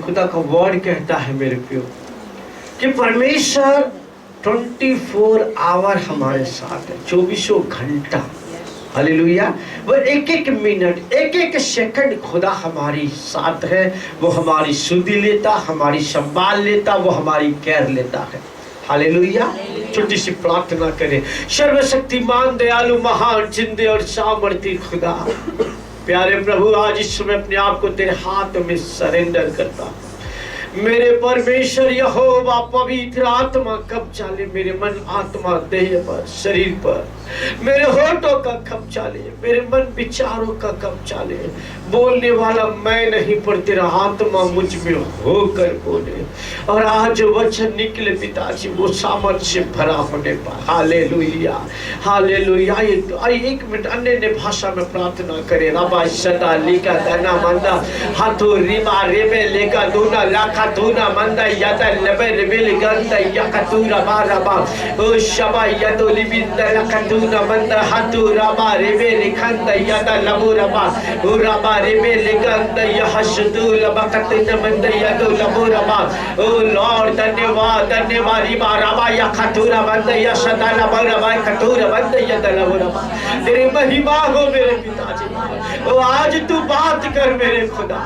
खुदा का वर्ड कहता है मेरे प्रियो कि परमेश्वर 24 आवर हमारे साथ है, 24 घंटा। हालेलुया। वो एक एक मिनट, एक एक सेकंड खुदा हमारी साथ है। वो हमारी सुधि लेता, हमारी संभाल लेता, वो हमारी केयर लेता है। हालेलुया। छोटी सी प्रार्थना करें। सर्वशक्तिमान, दयालु, महान, जिंदे और सामर्थी खुदा, प्यारे प्रभु, आज इस समय अपने आप को तेरे हाथ में सरेंडर करता हूं। मेरे परमेश्वर यहोवा, पवित्र आत्मा कब्जा ले मेरे मन, आत्मा, देह पर, शरीर पर। मेरे होठों का कब्जा ले, मेरे मन विचारों का कब्जा ले। बोलने वाला मैं नहीं, पर तेरा आत्मा मुझ में होकर बोले। और आज वचन निकले पिताजी, वो सामर्थ्य से भरा होने पर। Hallelujah, hallelujah. एक मिनट अन्य भाषा में प्रार्थना करें। रबा सदा लिका दाना मंदा हाथो रिबा रेबे लेका दूना लाखा दूना मंदा यादा लबे रेबे गंदा यकतूरा बारबा ओ शबा यदो लिबिंदा लकतूना मंदा हाथो रबा रेबे लिखंदा यादा लबो रबा ओ रबा रेबे लिगंदा यहशदू लबकतना मंदा यदो लबो रबा। ओ लॉर्ड, धन्यवाद, धन्यवाद। रिबा रबा यकतूरा मंदा यशदा लबो रबा कतूरा मंदा यदा लबो रबा। तेरी महिमा हो मेरे पिताजी। ओ आज तू बात कर मेरे खुदा।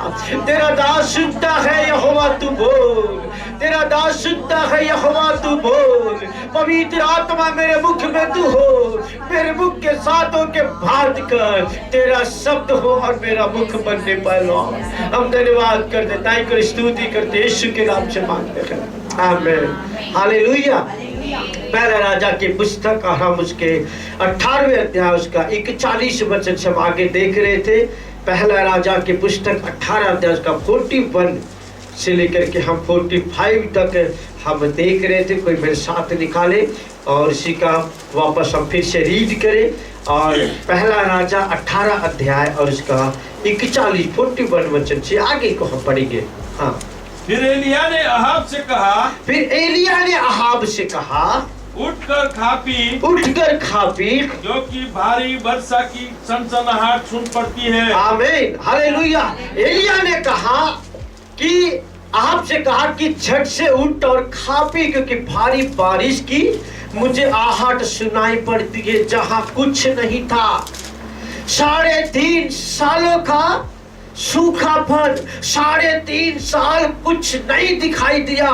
तेरा दास सुनता है यहोवा, तू बोल। तेरा दास सुनता है यहोवा, तू बोल। पवित्र आत्मा मेरे मुख में तू हो, मेरे मुख के साथों के बात कर। तेरा शब्द हो और मेरा मुख बनने पर हम धन्यवाद करते, ताई कर स्तुति करते, यीशु के नाम से मांगते हैं, आमीन। हालेलुया। पहला राजा की पुस्तक, हम उसके 18वें अध्याय उसका 41 वचन से हम आगे देख रहे थे। पहला राजा की पुस्तक 18 अध्याय का 41 से लेकर के हम 45 तक हम देख रहे थे। कोई मेरे साथ निकाले और इसी का वापस हम फिर से रीड करें। और पहला राजा 18 अध्याय और इसका 41 वचन से आगे को हम पढ़ेंगे। हाँ। फिर एलिया ने अहाब से कहा, उठकर खा पी, जो कि भारी वर्षा की सनसनाहट सुन पड़ती है। आमीन, हालेलुया। एलिया ने कहा कि आपसे कहा कि झट से उठ और खा पी, क्योंकि भारी बारिश की मुझे आहट सुनाई पड़ती है जहां कुछ नहीं था। 3.5 सालों का सूखापन, 3.5 साल कुछ नहीं दिखाई दिया।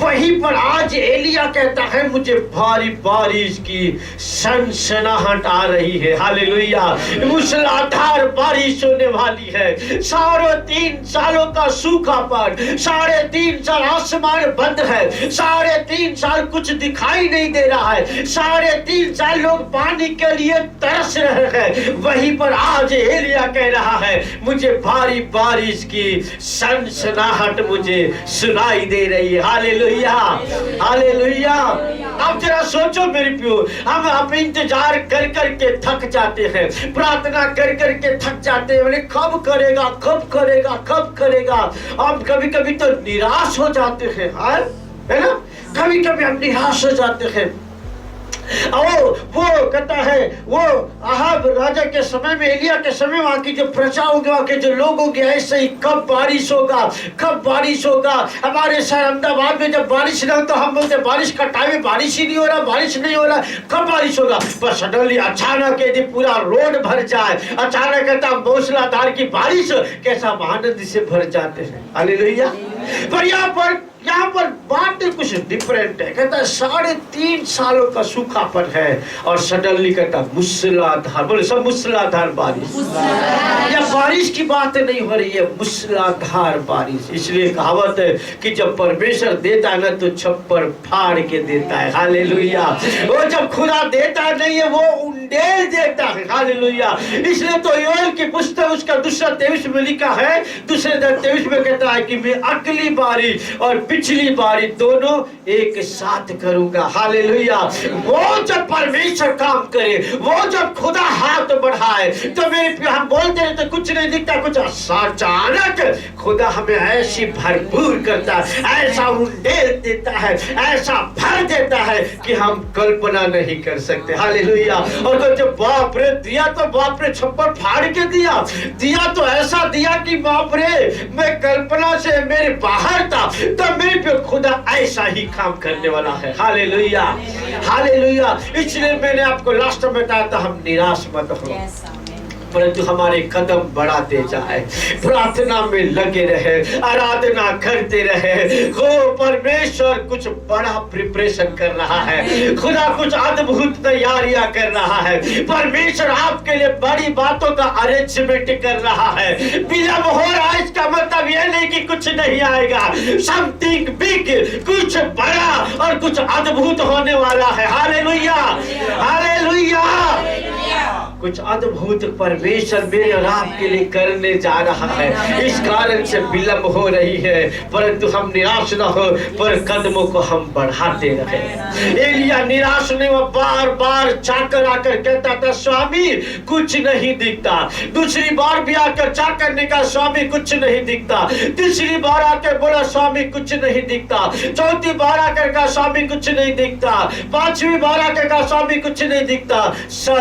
वहीं पर आज एलिया कहता है मुझे भारी बारिश की सनसनाहट आ रही है। हालेलुया। मूसलाधार बारिश होने वाली है। 3.5 सालों का सूखापन, 3.5 साल आसमान बंद है, 3.5 साल कुछ दिखाई नहीं दे रहा है, 3.5 साल लोग पानी के लिए तरस रहे हैं। वहीं पर आज एलिया कह रहा है मुझे भारी बारिश की सनसनाहट मुझे सुनाई दे रही है। Hallelujah, hallelujah. अब जरा सोचो मेरे प्रियो, हम इंतजार कर कर के थक जाते हैं, प्रार्थना कर कर के थक जाते हैं। बोले कब करेगा, कब करेगा, कब करेगा। अब कभी कभी तो निराश हो जाते हैं, है ना। कभी कभी हम निराश हो जाते हैं। वो कहता है, वो अहाब राजा के समय में, एलिया के समय वहां की जो प्रजा होगी, वहां के जो लोग होंगे, ऐसे ही कब बारिश होगा, कब बारिश होगा। हमारे शहर अहमदाबाद में जब बारिश ना हो तो हम बोलते बारिश का टाइम है, बारिश ही नहीं हो रहा, बारिश नहीं हो रहा, कब बारिश होगा। पर सडनली अचानक यदि पूरा रोड भर जाए, अचानक कहता मूसलाधार की बारिश, कैसा आनंद से भर जाते हैं। हालेलुया। पर यहाँ पर बात कुछ डिफरेंट है। कहता है 3.5 सालों का सूखापन है और सडनली कहता मूसलाधार, बोले सब मूसलाधार बारिश। या बारिश की बात नहीं हो रही है, मूसलाधार बारिश। इसलिए कहावत है कि जब परमेश्वर देता है ना तो छप्पर फाड़ के देता है। हालेलुया। वो जब खुदा देता नहीं है, वो उंडेल देता है। हालेलुया। इसलिए तो योएल की पुस्तक उसका 2:23 में लिखा है, 2:23 में कहता है कि मैं अगली बारी और पिछली बारी दोनों एक साथ करूंगा। हालेलुया। वो जब परमेश्वर काम करे, वो जब खुदा हाथ बढ़ाए, तो मेरे हम बोलते रहते कुछ नहीं दिखता, कुछ अचानक खुदा हमें ऐसी भरपूर करता है, ऐसा उंडेल देता है, ऐसा भर देता है कि हम कल्पना नहीं कर सकते। हालेलुया। और तो जब बाप रे दिया तो बाप रे छप्पर फाड़ के दिया, दिया तो ऐसा दिया कि बाप रे मैं कल्पना से मेरे बाहर था, तब मेरे पे खुदा ऐसा ही काम करने वाला है। Hallelujah, hallelujah. इसलिए मैंने आपको लास्ट में बताया था, हम निराश मत हो, परंतु हमारे कदम बढ़ाते जाए, प्रार्थना में लगे रहे, आराधना करते रहे। हो परमेश्वर कुछ बड़ा प्रिपरेशन कर रहा है, खुदा कुछ अद्भुत तैयारियां कर रहा है। परमेश्वर आपके लिए बड़ी बातों का अरेंजमेंट कर रहा है। विलंब हो रहा है इसका मतलब यह नहीं कि कुछ नहीं आएगा। समथिंग बिग, कुछ बड़ा और कुछ अद्भुत होने वाला है। Hallelujah, hallelujah. कुछ अद्भुत परमेश्वर मेरे और आपके लिए करने जा रहा है। इस कारण से विलंब हो रही है, परंतु हम निराश न हो, पर कदमों को हम बढ़ाते रहे। एलिया निराश नहीं हुआ, बार बार चाकर आकर कहता था स्वामी कुछ नहीं दिखता। दूसरी बार भी आकर चाकर ने कहा स्वामी कुछ नहीं दिखता। तीसरी बार आकर बोला स्वामी कुछ नहीं दिखता। चौथी बार आकर कहा स्वामी कुछ नहीं दिखता। पांचवी बार आकर कहा स्वामी कुछ नहीं दिखता।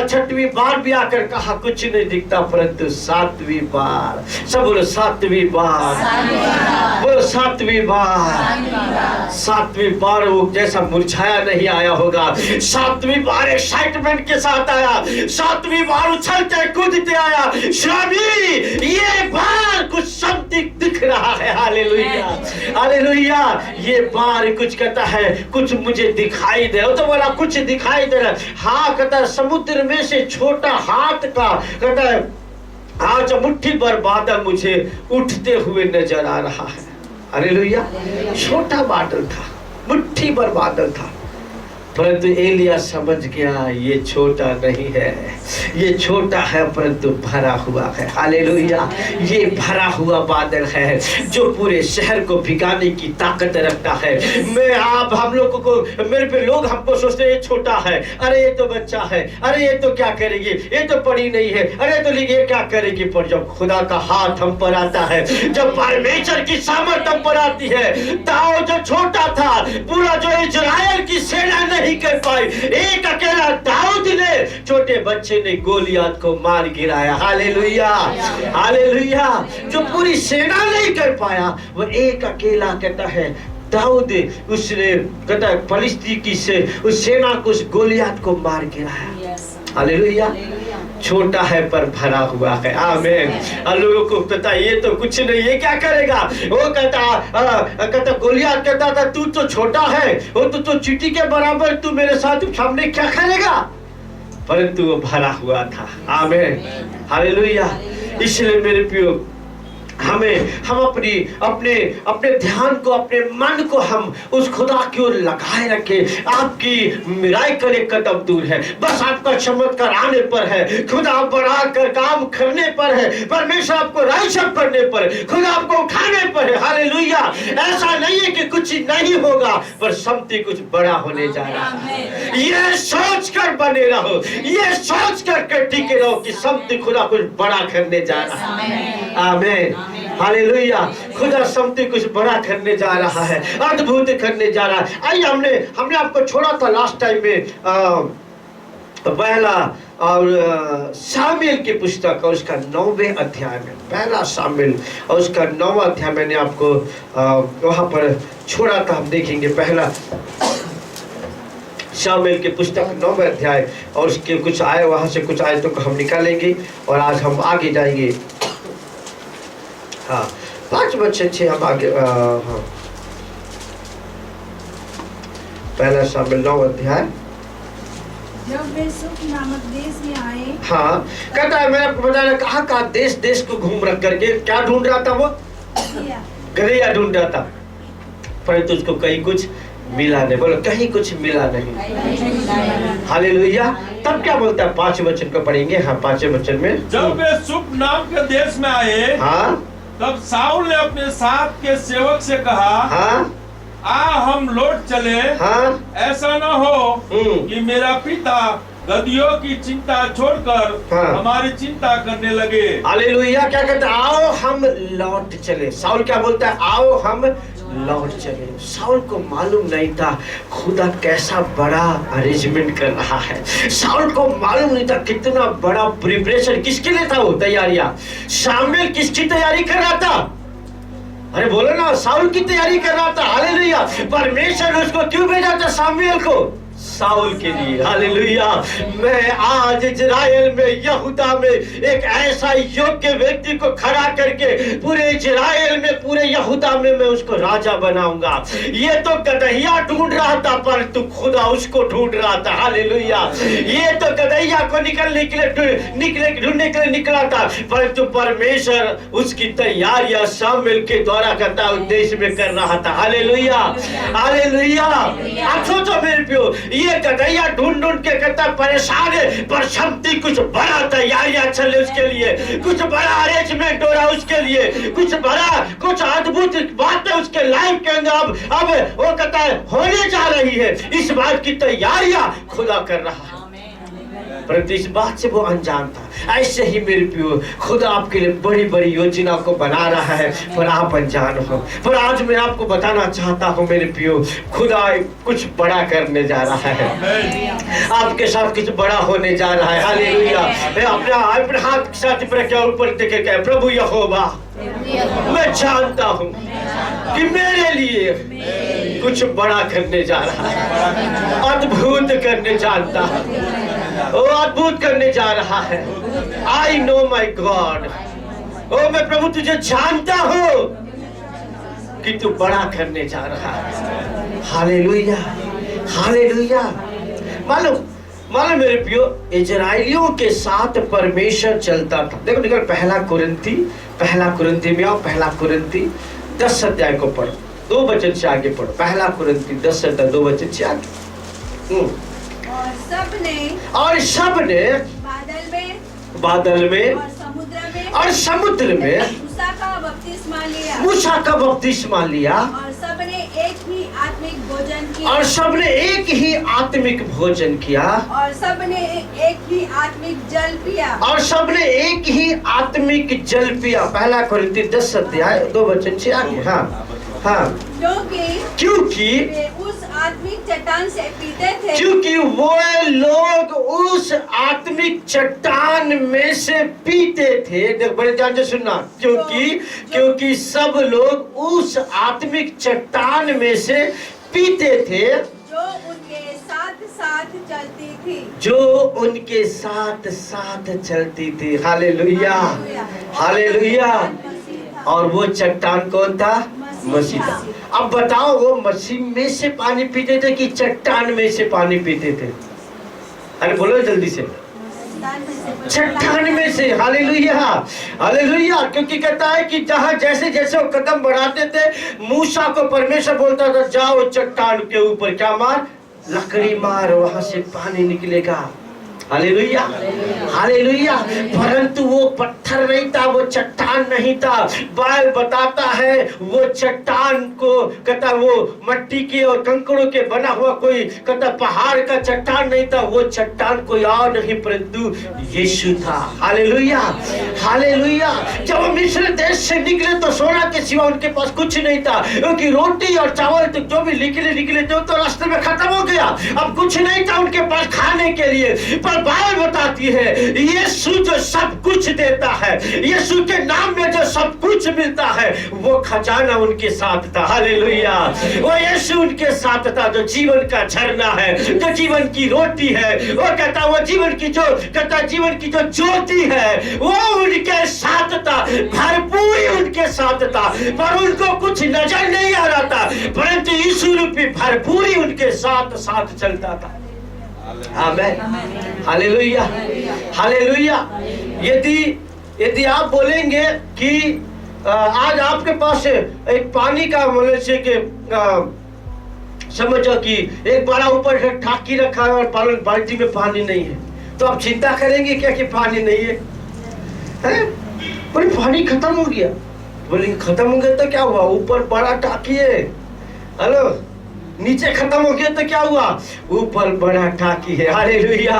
छठवीं बार भी आकर कहा कुछ नहीं दिखता, परंतु सातवीं बार, सब बोलो सातवीं बार, बोलो सातवीं बार। सातवीं बार वो जैसा मुरझाया नहीं आया होगा, सातवीं बार एक्साइटमेंट के साथ आया, सातवीं बार उछलते कूदते आया। स्वामी ये बार कुछ समथिंग दिख रहा है। Hallelujah, hallelujah. ये बार कुछ कहता है, कुछ मुझे दिखाई दे। वो तो बोला कुछ दिखाई दे रहा है। हाँ कहता है समुद्र में से छोटा हाथ का, कहता है आज मुट्ठी भर बादल मुझे उठते हुए नजर आ रहा है। हालेलुया। छोटा बादल था, मुट्ठी भर बादल था, परंतु एलिया समझ गया ये छोटा नहीं है, ये छोटा है परंतु भरा हुआ है। हालेलुया। ये भरा हुआ बादल है जो पूरे शहर को भिगाने की ताकत रखता है। मैं आप हम लोगों को, मेरे पे लोग हमको सोचते हैं ये छोटा है, अरे ये तो बच्चा है, अरे ये तो क्या करेगी, ये तो पढ़ी नहीं है, अरे तो ये क्या करेगी। पर जब खुदा का हाथ हम पर आता है, जब परमेश्वर की सामर्थ हम पर आती है, दाऊद जो छोटा था, पूरा जो इजराइल की सेना नहीं कर पाई, एक अकेला दाऊद ने, छोटे बच्चे ने गोलियत को मार गिराया। Hallelujah, hallelujah. जो पूरी सेना नहीं कर पाया, वो एक अकेला कहता है दाऊद, उसने कहता है फलिस्ती की से उस सेना को, उस गोलियत को मार गिराया। हालेलुया। छोटा है पर भरा हुआ है। आमीन। लोगों को पता ये तो कुछ नहीं, ये क्या करेगा। वो कहता गोलियत कहता था तू तो छोटा है, वो तो चींटी के बराबर, तू मेरे साथ सामने क्या करेगा, परंतु वो भरा हुआ था। आमीन, हालेलुया। इसलिए मेरे प्रियो हम अपने ध्यान को, अपने मन को हम उस खुदा की ओर लगाए रखें। आपकी मिराकल एक कदम दूर है, बस आपका चमत्कार आने पर है, खुदा बढ़ा कर काम करने पर है, परमेश्वर आपको राइज अप करने पर, खुदा आपको उठाने पर है। हालेलुया। ऐसा नहीं है कि कुछ नहीं होगा, पर समथिंग कुछ बड़ा होने जा रहा है। ये सोच कर बने रहो, ये सोच कर टिके रहो कि समथिंग खुदा कुछ बड़ा करने जा रहा है। आमीन, हालेलुया। खुदा समथिंग कुछ बड़ा करने जा रहा है, अद्भुत करने जा रहा है। आइए हमने आपको छोड़ा था लास्ट टाइम में पहला और शामिल की पुस्तक और उसका 9वें अध्याय में, पहला शामिल और उसका 9वां अध्याय मैंने आपको वहां पर छोड़ा था। हम देखेंगे पहला शामिल की पुस्तक 9वें अध्याय और उसके कुछ आए, वहां से कुछ आयतों को हम निकालेंगे और आज हम आगे जाएंगे। हाँ 5 बच्चे थे, हम आगे हाँ पहला शामिल 9 अध्याय। जब वे सुख नामक देश में आए, हाँ कहता है मैंने बताया कहा देश देश को घूम रख करके क्या ढूंढ रहा था, वो गधैया ढूंढ रहा था, परंतु उसको कहीं कुछ मिला नहीं। बोलो कहीं कुछ मिला नहीं। हालेलुया। तब क्या बोलता है 5 वचन को पढ़ेंगे। हाँ 5 वचन में, जब वे सुख नाम के देश में आए, हाँ तब शाऊल ने अपने साथ के सेवक से कहा, हाँ हम लौट चले, हाँ ऐसा न हो कि मेरा पिता गधियों की चिंता छोड़कर हाँ। हमारी चिंता करने लगे। हालेलुया। क्या कहता है, आओ हम लौट चले। शाऊल क्या बोलता है, आओ हम लौट चले। शाऊल को मालूम नहीं था खुदा कैसा बड़ा अरेंजमेंट कर रहा है। शाऊल को मालूम नहीं था कितना बड़ा प्रिपरेशन किसके लिए था, वो तैयारियां। शामुएल किसकी तैयारी कर रहा था? अरे बोलो ना, शाऊल की तैयारी कर रहा था। हालेलुया। परमेश्वर ने उसको क्यों भेजा था शामुएल को? शाऊल के लिए। हालेलुया। मैं आज इजराइल में, यहूदा में एक ऐसा योग्य व्यक्ति को खड़ा करके पूरे इजराइल में, पूरे यहूदा में मैं उसको राजा बनाऊंगा। ये तो गदहिया ढूंढ रहा था पर तू खुदा उसको ढूंढ रहा था। हालेलुया। ये तो गदहिया को ढूंढने के लिए निकला था, परंतु परमेश्वर उसकी तैयारियां शामुएल के द्वारा करता उद्देश्य में कर रहा था। हालेलुया। हालेलुया। आप सोचो मेरे प्यो, ये गदहिया ढूंढ के कहता परेशान है, पर क्षमती कुछ बड़ा तैयारियां चले उसके लिए, कुछ बड़ा अरेंजमेंट हो रहा उसके लिए, कुछ बड़ा, कुछ अद्भुत बातें उसके लाइफ के अंदर अब वो कहता है होने जा रही है। इस बात की तैयारियां खुदा कर रहा है, परंतु इस बात से वो अनजान था। ऐसे ही मेरे प्रियो, खुदा आपके लिए बड़ी बड़ी योजना को बना रहा है पर आप अनजान हो। पर आज मैं आपको बताना चाहता हूँ मेरे प्रियो, खुदा कुछ बड़ा करने जा रहा है, आपके साथ कुछ बड़ा होने जा रहा है। हालेलुया। अपने हाथ के साथ ऊपर देखे कहे, प्रभु यहोवा मैं जानता हूँ कि मेरे लिए कुछ बड़ा करने जा रहा है, अद्भुत करने जानता है, वो अद्भुत करने जा रहा है। आई नो माई गॉड, ओ मैं प्रभु तुझे जानता हूँ कि तू बड़ा करने जा रहा है। हालेलुया। हालेलुया। मालूम मेरे प्रियो, इजराइलियों के साथ परमेश्वर चलता था। देखो निकल पहला कुरिन्थी में आओ। पहला कुरिन्थी 10 अध्याय को पढ़ो, 2 वचन से आगे पढ़ो। पहला कुरिन्थी 10 अध्याय 2 वचन से आगे। और सबने बादल में और समुद्र में मूसा का बपतिस्मा लिया और सबने एक ही आत्मिक भोजन किया और सबने एक ही आत्मिक भोजन किया और सबने एक ही आत्मिक जल पिया और सबने एक ही आत्मिक जल पिया। पहला कुरिन्थी 10 अध्याय 2 वचन से आगे। हाँ, क्योंकि वे उस आत्मिक चट्टान से पीते थे, क्योंकि वो लोग उस आत्मिक चट्टान में से पीते थे। देख बड़े ध्यान से सुनना, क्योंकि सब लोग उस आत्मिक चट्टान में से पीते थे जो उनके साथ साथ चलती थी। हालेलुया। हालेलुया। और वो चट्टान कौन था? मसीह था। अब बताओ, वो मसीह में से पानी पीते थे कि चट्टान में से पानी पीते थे? अरे बोलो जल्दी से। चट्टान में से। हालेलुया। हालेलुया। क्योंकि कहता है कि जहाँ जैसे जैसे वो कदम बढ़ाते थे, मूसा को परमेश्वर बोलता था जाओ चट्टान के ऊपर क्या मार, लकड़ी मार, वहां से पानी निकलेगा। हालेलुया। हालेलुया। परंतु वो पत्थर नहीं था, वो चट्टान नहीं था। बाइबल बताता है वो चट्टान को कहता वो मट्टी के और कंकड़ों के बना हुआ कोई कहता पहाड़ का चट्टान नहीं था। वो चट्टान कोई और नहीं परंतु यीशु था। हालेलुया। हालेलुया। जब वो मिस्र देश से निकले तो सोना के सिवा उनके पास कुछ नहीं था, क्योंकि रोटी और चावल तो जो भी निकले थे तो रास्ते में खत्म हो गया। अब कुछ नहीं था उनके पास खाने के लिए। पर बाइबल बताती है यीशु जो सब कुछ देता है, यीशु के नाम में जो सब कुछ मिलता है, वो खजाना उनके साथ था। हालेलुया। वो यीशु उनके साथ था जो जीवन का झरना है, जो जीवन की रोटी है। वो कहता वो जीवन की जो ज्योति है वो उनके साथ था, भरपूरी उनके साथ था। पर उनको कुछ नजर नहीं आ रहा था, परंतु यीशु रूपी भरपूरी उनके साथ साथ चलता था। आमेन। हालेलुया। हालेलुया। यदि आप बोलेंगे कि आज आपके पास एक पानी का मनुष्य के समझो कि एक बड़ा ऊपर से टाकी रखा है और बाल्टी में पानी नहीं है, तो आप चिंता करेंगे क्या कि पानी नहीं है? बोले पानी खत्म हो गया। बोलेंगे खत्म हो गया तो क्या हुआ, ऊपर बड़ा टाकी है। हेलो, नीचे खत्म हो गया तो क्या हुआ, ऊपर बड़ा टाकी है। हालेलुया।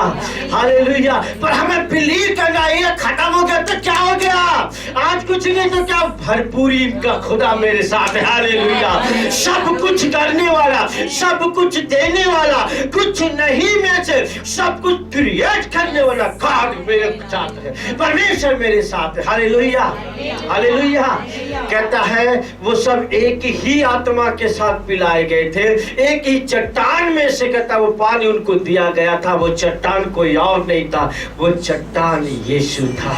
हालेलुया। पर हमें बिलीव करना है, खत्म हो गया तो क्या हो गया। आज कुछ नहीं तो क्या भरपूरी का खुदा मेरे साथ है। हालेलुया। सब कुछ करने वाला, सब कुछ देने वाला, कुछ नहीं में से सब कुछ क्रिएट करने वाला गॉड मेरे साथ है, परमेश्वर मेरे साथ है। हालेलुया। हालेलुया। कहता है वो सब एक ही आत्मा के साथ पिलाए गए थे, एक ही चट्टान में से कहता वो पानी उनको दिया गया था। वो चट्टान कोई और नहीं था, वो चट्टान यीशु था।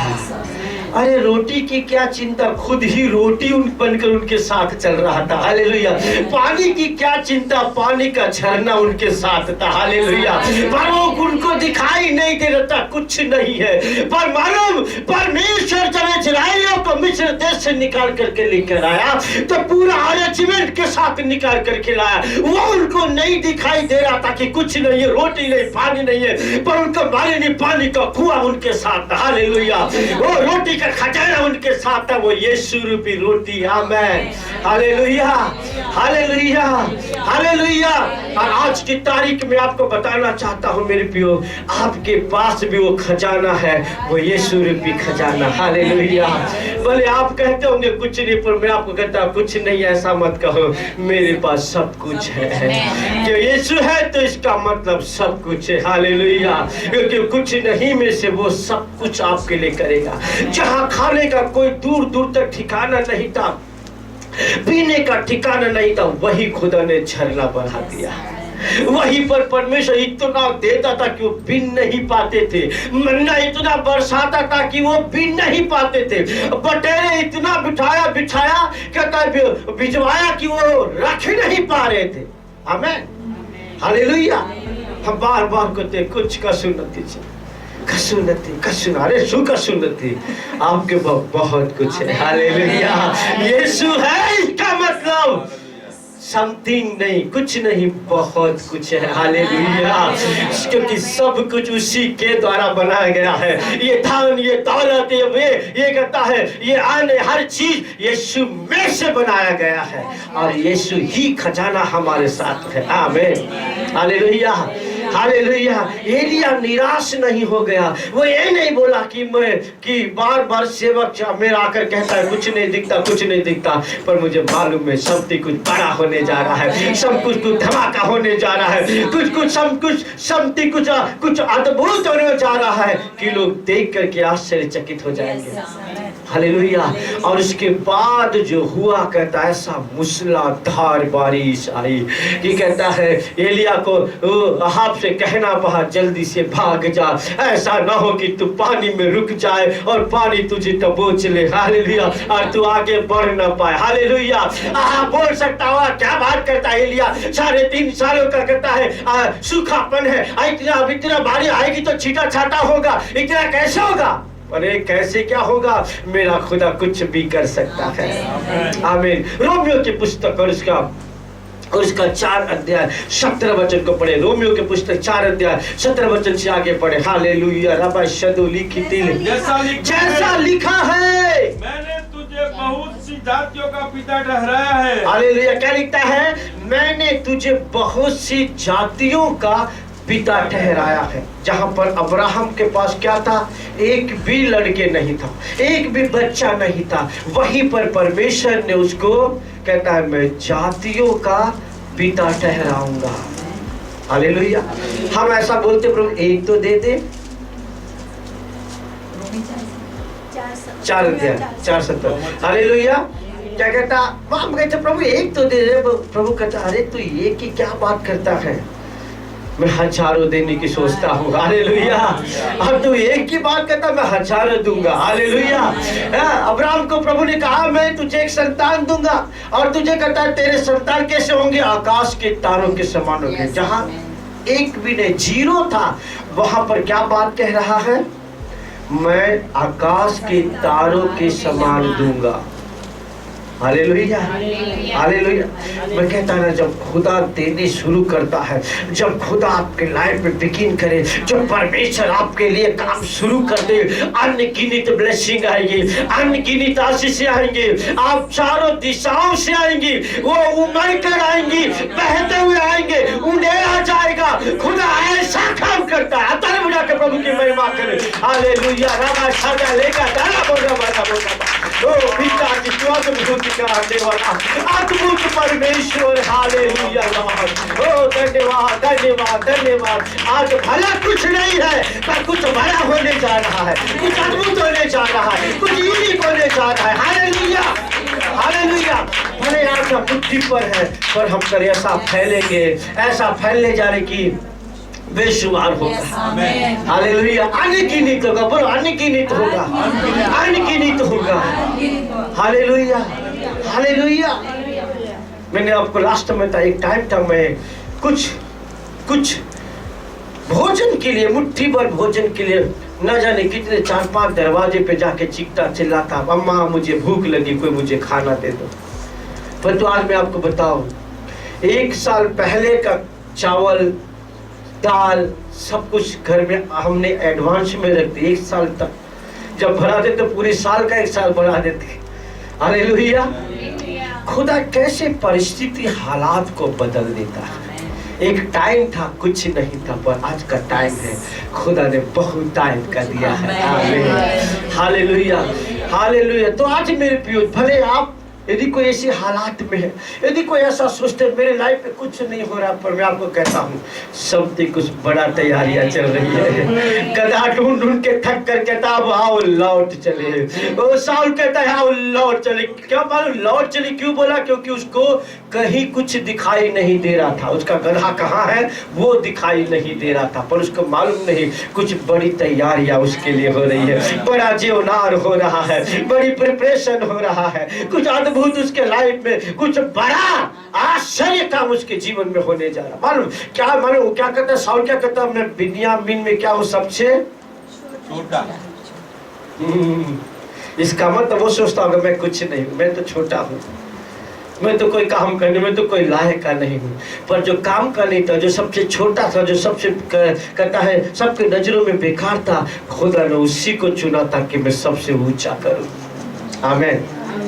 अरे रोटी की क्या चिंता, खुद ही रोटी बनकर उनके साथ चल रहा था। हालेलुया। पानी की क्या चिंता, पानी का झरना उनके साथ था। हालेलुया। पर वो उनको दिखाई नहीं दे रहा था, कुछ नहीं है। पर मालूम परमेश्वर जब इस्राएलियों को मिस्र देश से निकाल करके लेकर आया तो पूरा अरेंजमेंट के साथ निकाल करके लाया। वो उनको नहीं दिखाई दे रहा था कि कुछ नहीं है, रोटी नहीं, पानी नहीं है, पर उनका मालिनी पानी का कुआं उनके साथ था। हालेलुया। वो रोटी का खजाना उनके साथ था, वो यीशु रूपी रोटी। आमेन। हालेलुया। हालेलुया। हालेलुया। और आज की तारीख में आपको बताना चाहता हूं मेरे प्रियो, आपके पास भी वो खजाना है, वो यीशु रूपी खजाना। हालेलुया। भले आप कहते होंगे कुछ नहीं, पर मैं आपको कहता हूं कुछ नहीं, ऐसा मत कहो, मेरे पास सब कुछ है। कि यीशु है तो इसका मतलब सब कुछ है। हालेलुया। क्योंकि कुछ नहीं में से वो सब कुछ आपके लिए करेगा। जहां खाने का कोई दूर दूर तक ठिकाना नहीं था, पीने का ठिकाना नहीं था, वही खुदा ने झरना बढ़ा दिया। वहीं पर परमेश्वर इतना देता था कि वो बिन नहीं पाते थे, मन्ना इतना बरसाता था कि वो बिन नहीं पाते थे, बटेरे इतना बिठाया कहता है भिजवाया कि वो रख नहीं पा रहे थे। आमेन। हालेलुया। हम बार बार कहते कुछ का सुनती कसुन, अरे सु कसुनती, आपके बहुत कुछ है। हालेलुया। यीशु है, इसका मतलब समथिंग नहीं, कुछ नहीं, बहुत कुछ है। हालेलुया। क्योंकि सब कुछ उसी के द्वारा बनाया गया है। ये धन, ये दौलत, ये कहता है ये आने हर चीज यीशु में से बनाया गया है, और यीशु ही खजाना हमारे साथ है। आमीन। हालेलुया। हालेलुया। एलिया निराश नहीं हो गया। वो ये नहीं बोला कि बार बार सेवक मेरा आकर कहता है कुछ नहीं दिखता, कुछ नहीं दिखता, पर मुझे मालूम है सब कुछ बड़ा होने जा रहा है, सब कुछ धमाका होने जा रहा है, कुछ अद्भुत होने जा रहा है कि लोग देख करके आश्चर्यचकित हो जाएंगे। हालेलुया। और उसके बाद जो हुआ कहता है ऐसा मूसलाधार बारिश आई कि कहता है एलिया को अहाब से कहना पड़ा जल्दी से भाग जा, ऐसा ना हो कि तू पानी में रुक जाए और पानी तुझे दबोच ले। हालेलुया। और तू आगे बढ़ ना पाए। हालेलुया। अहाब बोल सकता हुआ क्या बात करता है एलिया, 3.5 सालों का कहता है सूखापन है, इतना बारिश आएगी तो छीटा छाटा होगा, इतना कैसे होगा? अरे कैसे क्या होगा, मेरा खुदा कुछ भी कर सकता है। आमीन। रोमियो की पुस्तक और उसका 4 अध्याय 17 वचन को पढ़े। रोमियो की पुस्तक 4 अध्याय 17 वचन से आगे पढ़े। हालेलुया। रबा शदो लिखित जैसा लिखा है, मैंने तुझे बहुत सी जातियों का पिता ठहराया है। हालेलुया। क्या लिखता है? मैंने तुझे बहुत सी जातियों का पिता ठहराया है। जहां पर अब्राहम के पास क्या था? एक भी लड़के नहीं था, एक भी बच्चा नहीं था, वहीं पर परमेश्वर ने उसको कहता है मैं जातियों का पिता ठहराऊंगा। हालेलुया। हम ऐसा बोलते प्रभु एक तो दे दे, 4:7। हालेलुया। क्या कहता? हम कहते प्रभु एक तो दे दे, प्रभु कहता अरे तू ये की क्या बात करता है, मैं हजारों देने की सोचता हूँ। हालेलुया। अब तू एक की बात करता, मैं हजारों दूंगा। हालेलुया। अब्राहम को प्रभु ने कहा मैं तुझे एक संतान दूंगा, और तुझे कहता है तेरे संतान कैसे होंगे? आकाश के तारों के समान होंगे। जहां एक भी नहीं, जीरो था, वहां पर क्या बात कह रहा है? मैं आकाश के तारों के समान दूंगा। हालेलुया। हालेलुया। मैं कहता ना जब खुदा देने शुरू करता है, जब खुदा आपके लाइफ में बिगिन करे, जब परमेश्वर आपके लिए काम शुरू कर दे, अनगिनत ब्लेसिंग आएगी, अनगिनत आशीष आएंगे, आप चारों दिशाओं से आएंगी, वो उमड़ कर आएंगी, बहते हुए आएंगे, उन्हें आ जाएगा। खुदा ऐसा काम करता है। ताली बजा के प्रभु की महिमा करें। हालेलुया। रामा छाजा लेगा दाना बोला बोला बोला। ओ अद्भुत करने वाला, अद्भुत परमेश्वर। Hallelujah lord. ओ धन्यवाद धन्यवाद धन्यवाद। आज भला कुछ नहीं है पर कुछ बड़ा होने जा रहा है, कुछ अद्भुत होने जा रहा है, कुछ यूनिक होने जा रहा है। Hallelujah hallelujah. भले आज हम बुद्धि पर है पर हम कर ऐसा फैलेंगे, ऐसा फैलने जा रहे कि बेशुमार होगा। हालेलुया। अनगिनत होगा, बोलो अनगिनत होगा, अनगिनत होगा। Hallelujah hallelujah. मैंने आपको लास्ट में था, एक टाइम था मैं कुछ भोजन के लिए, मुट्ठी भर भोजन के लिए न जाने कितने 4-5 दरवाजे पे जाके चीखता चिल्लाता, अम्मा मुझे भूख लगी, कोई मुझे खाना दे दो। पर तो आज मैं आपको बताऊं, 1 साल पहले का चावल दाल सब कुछ घर में हमने एडवांस में रखते, 1 साल तक जब भरा देते तो पूरे साल का 1 साल बढ़ा देते। हालेलुया। खुदा कैसे परिस्थिति हालात को बदल देता है। एक टाइम था कुछ नहीं था पर आज का टाइम है, खुदा ने बहुत टाइम कर दिया है। आमीन हालेलुया हालेलुया। तो आज मेरे प्रियो, भले आप यदि कोई ऐसी हालात में है, यदि कोई ऐसा सोचते मेरे लाइफ में कुछ नहीं हो रहा, पर मैं आपको कहता हूँ सब कुछ बड़ा तैयारियां चल रही है। गधा ढूंढ ढूंढ के थक कर कहता अब आओ लौट चले, वो साउल कहता है आओ लौट चले। क्या मालूम लौट चले क्यों बोला? क्योंकि उसको कहीं कुछ दिखाई नहीं दे रहा था, उसका गधा कहाँ है वो दिखाई नहीं दे रहा था, पर उसको मालूम नहीं कुछ बड़ी तैयारियां उसके लिए हो रही है, बड़ा जेवनार हो रहा है, बड़ी प्रिपरेशन हो रहा है, कुछ अद्भुत उसके लाइफ में, कुछ बड़ा आश्चर्य काम उसके जीवन में होने जा रहा। मालूम वो क्या कहता है? साउल क्या कहता है? मैं बिन्यामीन में क्या हूँ सबसे छोटा। इसका मतलब वो सोचता होगा मैं कुछ नहीं, मैं तो छोटा हूँ, मैं तो कोई काम करने में तो कोई लायक का नहीं हूँ। पर जो काम का नहीं था, जो सबसे छोटा था, जो सबसे कहता है सबके नजरों में बेकार था, खुदा ने उसी को चुना ताकि मैं सबसे ऊंचा करूँ। आमीन।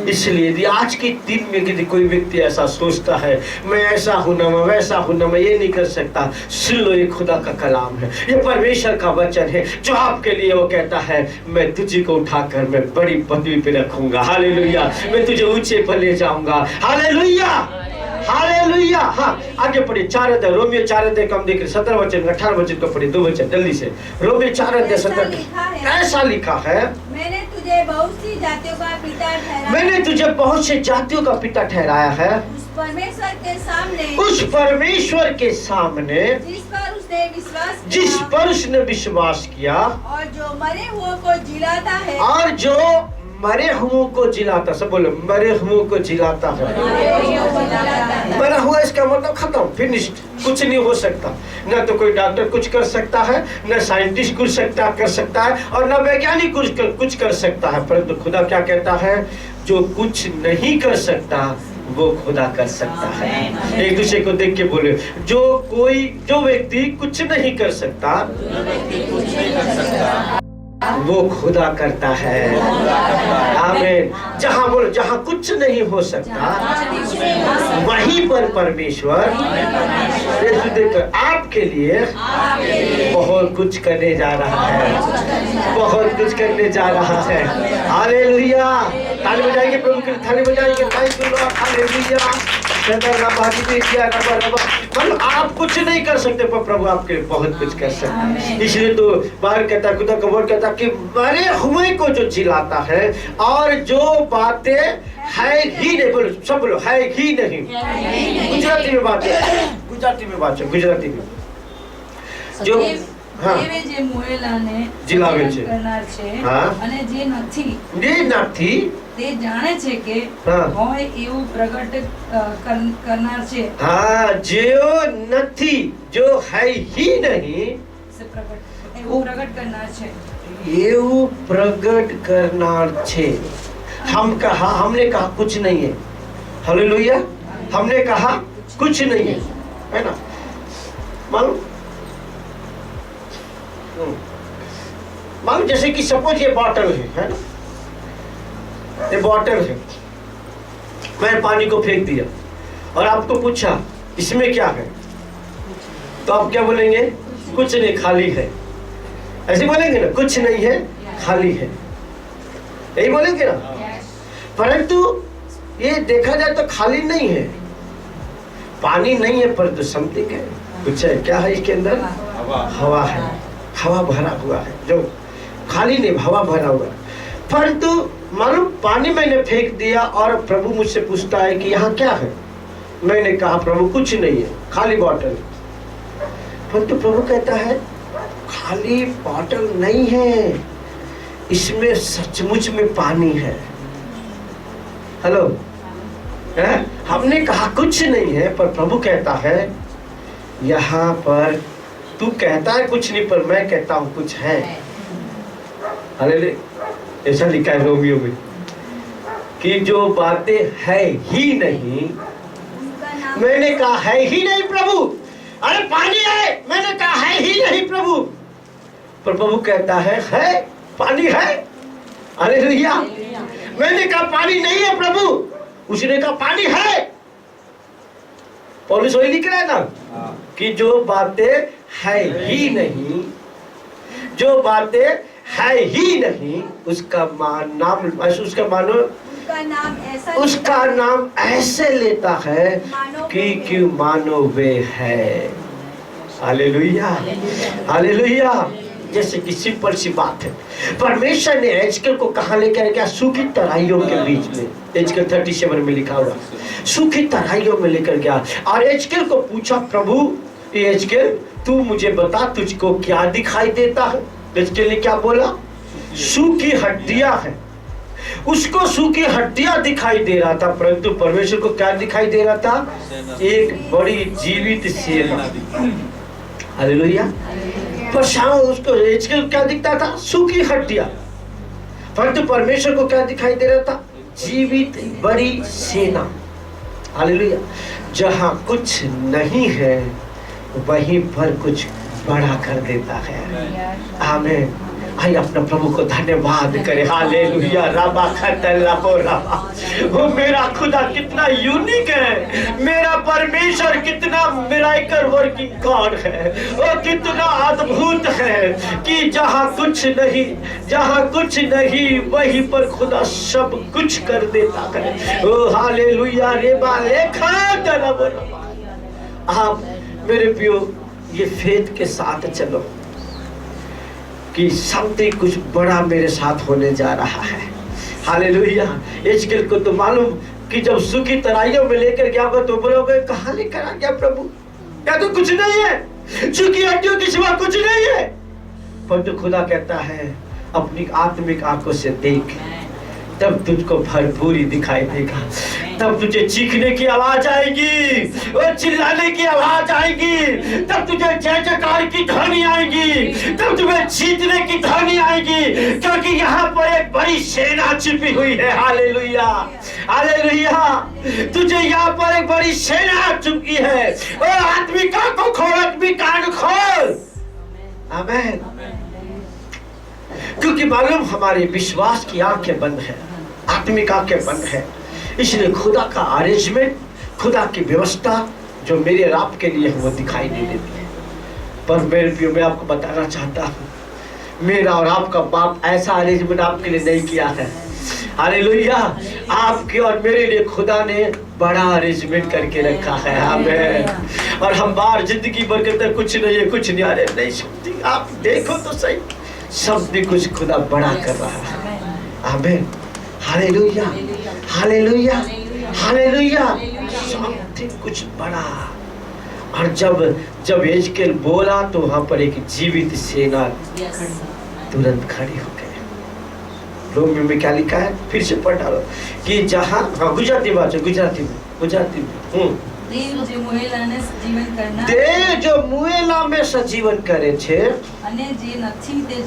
इसलिए यदि आज के दिन में यदि कोई व्यक्ति ऐसा सोचता है मैं ऐसा हूं ना, मैं वैसा हूं ना, मैं ये नहीं कर सकता, सुन लो, ये खुदा का कलाम है, ये परमेश्वर का वचन है जो आपके लिए वो कहता है मैं तुझे को उठाकर मैं बड़ी पदवी पे रखूंगा। हालेलुया। मैं तुझे ऊंचे पर ले जाऊंगा। Hallelujah hallelujah. हाँ आगे पढ़िए 4 अध्याय, रोमियो 4 अध्याय को हम देख रहे 17 वचन 18 वचन को पढ़िए, 2 वचन जल्दी से। रोमियो 4 अध्याय 17। ऐसा लिखा है मैंने तुझे बहुत सी जातियों का पिता ठहराया, मैंने तुझे बहुत से जातियों का पिता ठहराया है उस परमेश्वर के सामने, उस परमेश्वर के सामने जिस पर उसने विश्वास किया और जो मरे हुओं को जिलाता है, और जो मरे हुओं को जिलाता। सब बोलो मरे हुओं को जिलाता है। मरा हुआ इसका मतलब खत्म, फिनिश्ड, कुछ नहीं हो सकता। न तो कोई डॉक्टर कुछ कर सकता है, न साइंटिस्ट कुछ कर सकता है, और न वैज्ञानिक कुछ कर सकता है, परंतु खुदा क्या कहता है? जो कुछ नहीं कर सकता वो खुदा कर सकता है। एक दूसरे को देख के बोले, जो व्यक्ति कुछ नहीं कर सकता वो खुदा करता है। आमीन। जहाँ कुछ नहीं हो सकता वहीं पर परमेश्वर देखकर आपके लिए बहुत कुछ करने जा रहा है, बहुत कुछ करने जा रहा है। हालेलुया। ताली बजाएंगे प्रभु के लिए, ताली बजाएंगे। Thank you Lord. हालेलुया। मतलब आप कुछ नहीं कर सकते पर प्रभु आपके लिए बहुत कुछ कर सकता है। इसलिए तो बाहर कहता, खुदा का वर्ड कहता कि मरे हुए को जो जिलाता है और जो बातें है ही नहीं, बोलो सब बोलो है ही नहीं। गुजराती में बात है, गुजराती में बात है, गुजराती में जो જે મોએલાને જીલાવે છે કરનાર છે હા અને જે નથી જે નથી તે જાણે છે કે હા હોય એવું પ્રગટ કરનાર છે। હા જેઓ નથી, जो है ही नहीं से प्रगट એવું પ્રગટ કરનાર છે, એવું प्रगट करनार छे। हमने कहा कुछ नहीं है। हालेलुया। हमने कहा कुछ नहीं है ना? मालूम जैसे कि सपोज ये बॉटल है ना, ये बॉटल है, मैं पानी को फेंक दिया और आपको पूछा इसमें क्या है, तो आप क्या बोलेंगे? कुछ नहीं, खाली है। ऐसे बोलेंगे ना, कुछ नहीं है, खाली है, यही बोलेंगे ना। परंतु ये देखा जाए तो खाली नहीं है, पानी नहीं है, पर तो समथिंग है, कुछ है। क्या है इसके अंदर? हवा है, हवा भरा हुआ है, जो खाली नहीं, हवा भरा हुआ है। परंतु मालूम पानी मैंने फेंक दिया और प्रभु मुझसे पूछता है कि यहाँ क्या है। मैंने कहा प्रभु कुछ नहीं है, खाली बॉटल। परंतु प्रभु कहता है खाली बॉटल नहीं है, इसमें सचमुच में पानी है। हेलो, है? हमने कहा कुछ नहीं है, पर प्रभु कहता है यहाँ पर तू कहता है कुछ नहीं, पर मैं कहता हूँ कुछ है। हालेलुया। ऐसा लिखा है रोमियो में कि जो बातें है ही नहीं, मैंने कहा है ही नहीं प्रभु, अरे पानी है, मैंने कहा है ही नहीं प्रभु, पर प्रभु कहता है पानी है। हालेलुया। मैंने कहा पानी नहीं है प्रभु, उसने कहा पानी है। पौलुस वही लिख रहा है ना कि जो बातें है ही नहीं, जो बातें है ही नहीं, उसका नाम उसका मानो, उसका नाम ऐसे लेता है कि क्यों मानो वे है। Hallelujah, hallelujah. जैसे कि सिंपल सी बात है, परमेश्वर ने एजकेल को कहाँ लेकर गया? सूखी तराइयों के बीच में। एजकेल 37 में लिखा हुआ, सूखी तराइयों में लेकर गया और एजकेल को पूछा, प्रभु एजकेल तू मुझे बता तुझको क्या दिखाई देता है? एजकेल ने क्या बोला? सूखी हड्डियां है। उसको सूखी हड्डियां दिखाई दे रहा था, परंतु परमेश्वर को क्या दिखाई दे रहा था? एक बड़ी जीवित सेना। हालेलुया। पर शाम उसको एजकेल क्या दिखता था? सूखी हड्डियां। परंतु परमेश्वर को क्या दिखाई दे रहा था? जीवित बड़ी सेना। हालेलुया। जहां कुछ नहीं है वहीं पर कुछ बड़ा कर देता है। आमीन। आइए अपना प्रभु को धन्यवाद करें। हालेलुया। राबा खतल्ला हो रहा। वो मेरा खुदा कितना यूनिक है, मेरा परमेश्वर कितना मिराकल वर्किंग गॉड है, वो कितना अद्भुत है कि जहाँ कुछ नहीं, जहाँ कुछ नहीं वहीं पर खुदा सब कुछ कर देता है। ओ हालेलुया। रेबा लेखा आप मेरे प्रियो ये फेथ के साथ चलो कि समथिंग कुछ बड़ा मेरे साथ होने जा रहा है। हालेलुया। एजकेल को तो मालूम कि जब सूखी तराइयों में लेकर गया तो बोलोगे कहाँ लेकर आ गया प्रभु, क्या तो कुछ नहीं है, सूखी हड्डियों के सिवा कुछ नहीं है। पर तो खुदा कहता है अपनी आत्मिक आंखों से देख, तब तुझको भरपूरी दिखाई देगा, तब तुझे चीखने की आवाज आएगी, और चिल्लाने की आवाज आएगी, तब तुझे जय जयकार की ध्वनि आएगी, तब तुम्हें जीतने की ध्वनि आएगी, क्योंकि यहाँ पर एक बड़ी सेना छिपी हुई है। Hallelujah, hallelujah. तुझे यहाँ पर एक बड़ी सेना चुपकी है। और आत्मिक आंखों खोल, आत्मिक कान खोल। आमीन। क्योंकि मालूम हमारे विश्वास की आंखें बंद है, आत्मिक आंखें बंद है, इसलिए खुदा का अरेंजमेंट, खुदा की व्यवस्था जो मेरे और आपके लिए है वो दिखाई नहीं देती है। पर मेरे प्रियो मैं आपको बताना चाहता हूँ, मेरा और आपका बाप ऐसा अरेंजमेंट आपके लिए नहीं किया है। हालेलुया। आपके और मेरे लिए खुदा ने बड़ा अरेंजमेंट करके रखा है। आमीन। और हम बाहर जिंदगी भर कहते हैं कुछ नहीं है, कुछ नहीं, अरे नहीं सुनती, आप देखो तो सही, सब कुछ खुदा बड़ा कर रहा है। आमीन। Hallelujah, hallelujah, hallelujah. सब कुछ बड़ा। और जब एजकेल बोला तो वहां पर एक जीवित सेना तुरंत खड़ी हो गई। रोमियो में क्या लिखा है, फिर से पढ़ डालो कि जहाँ, हाँ गुजराती बात है, गुजराती में देव जो मुएला में सजीवन करे छे,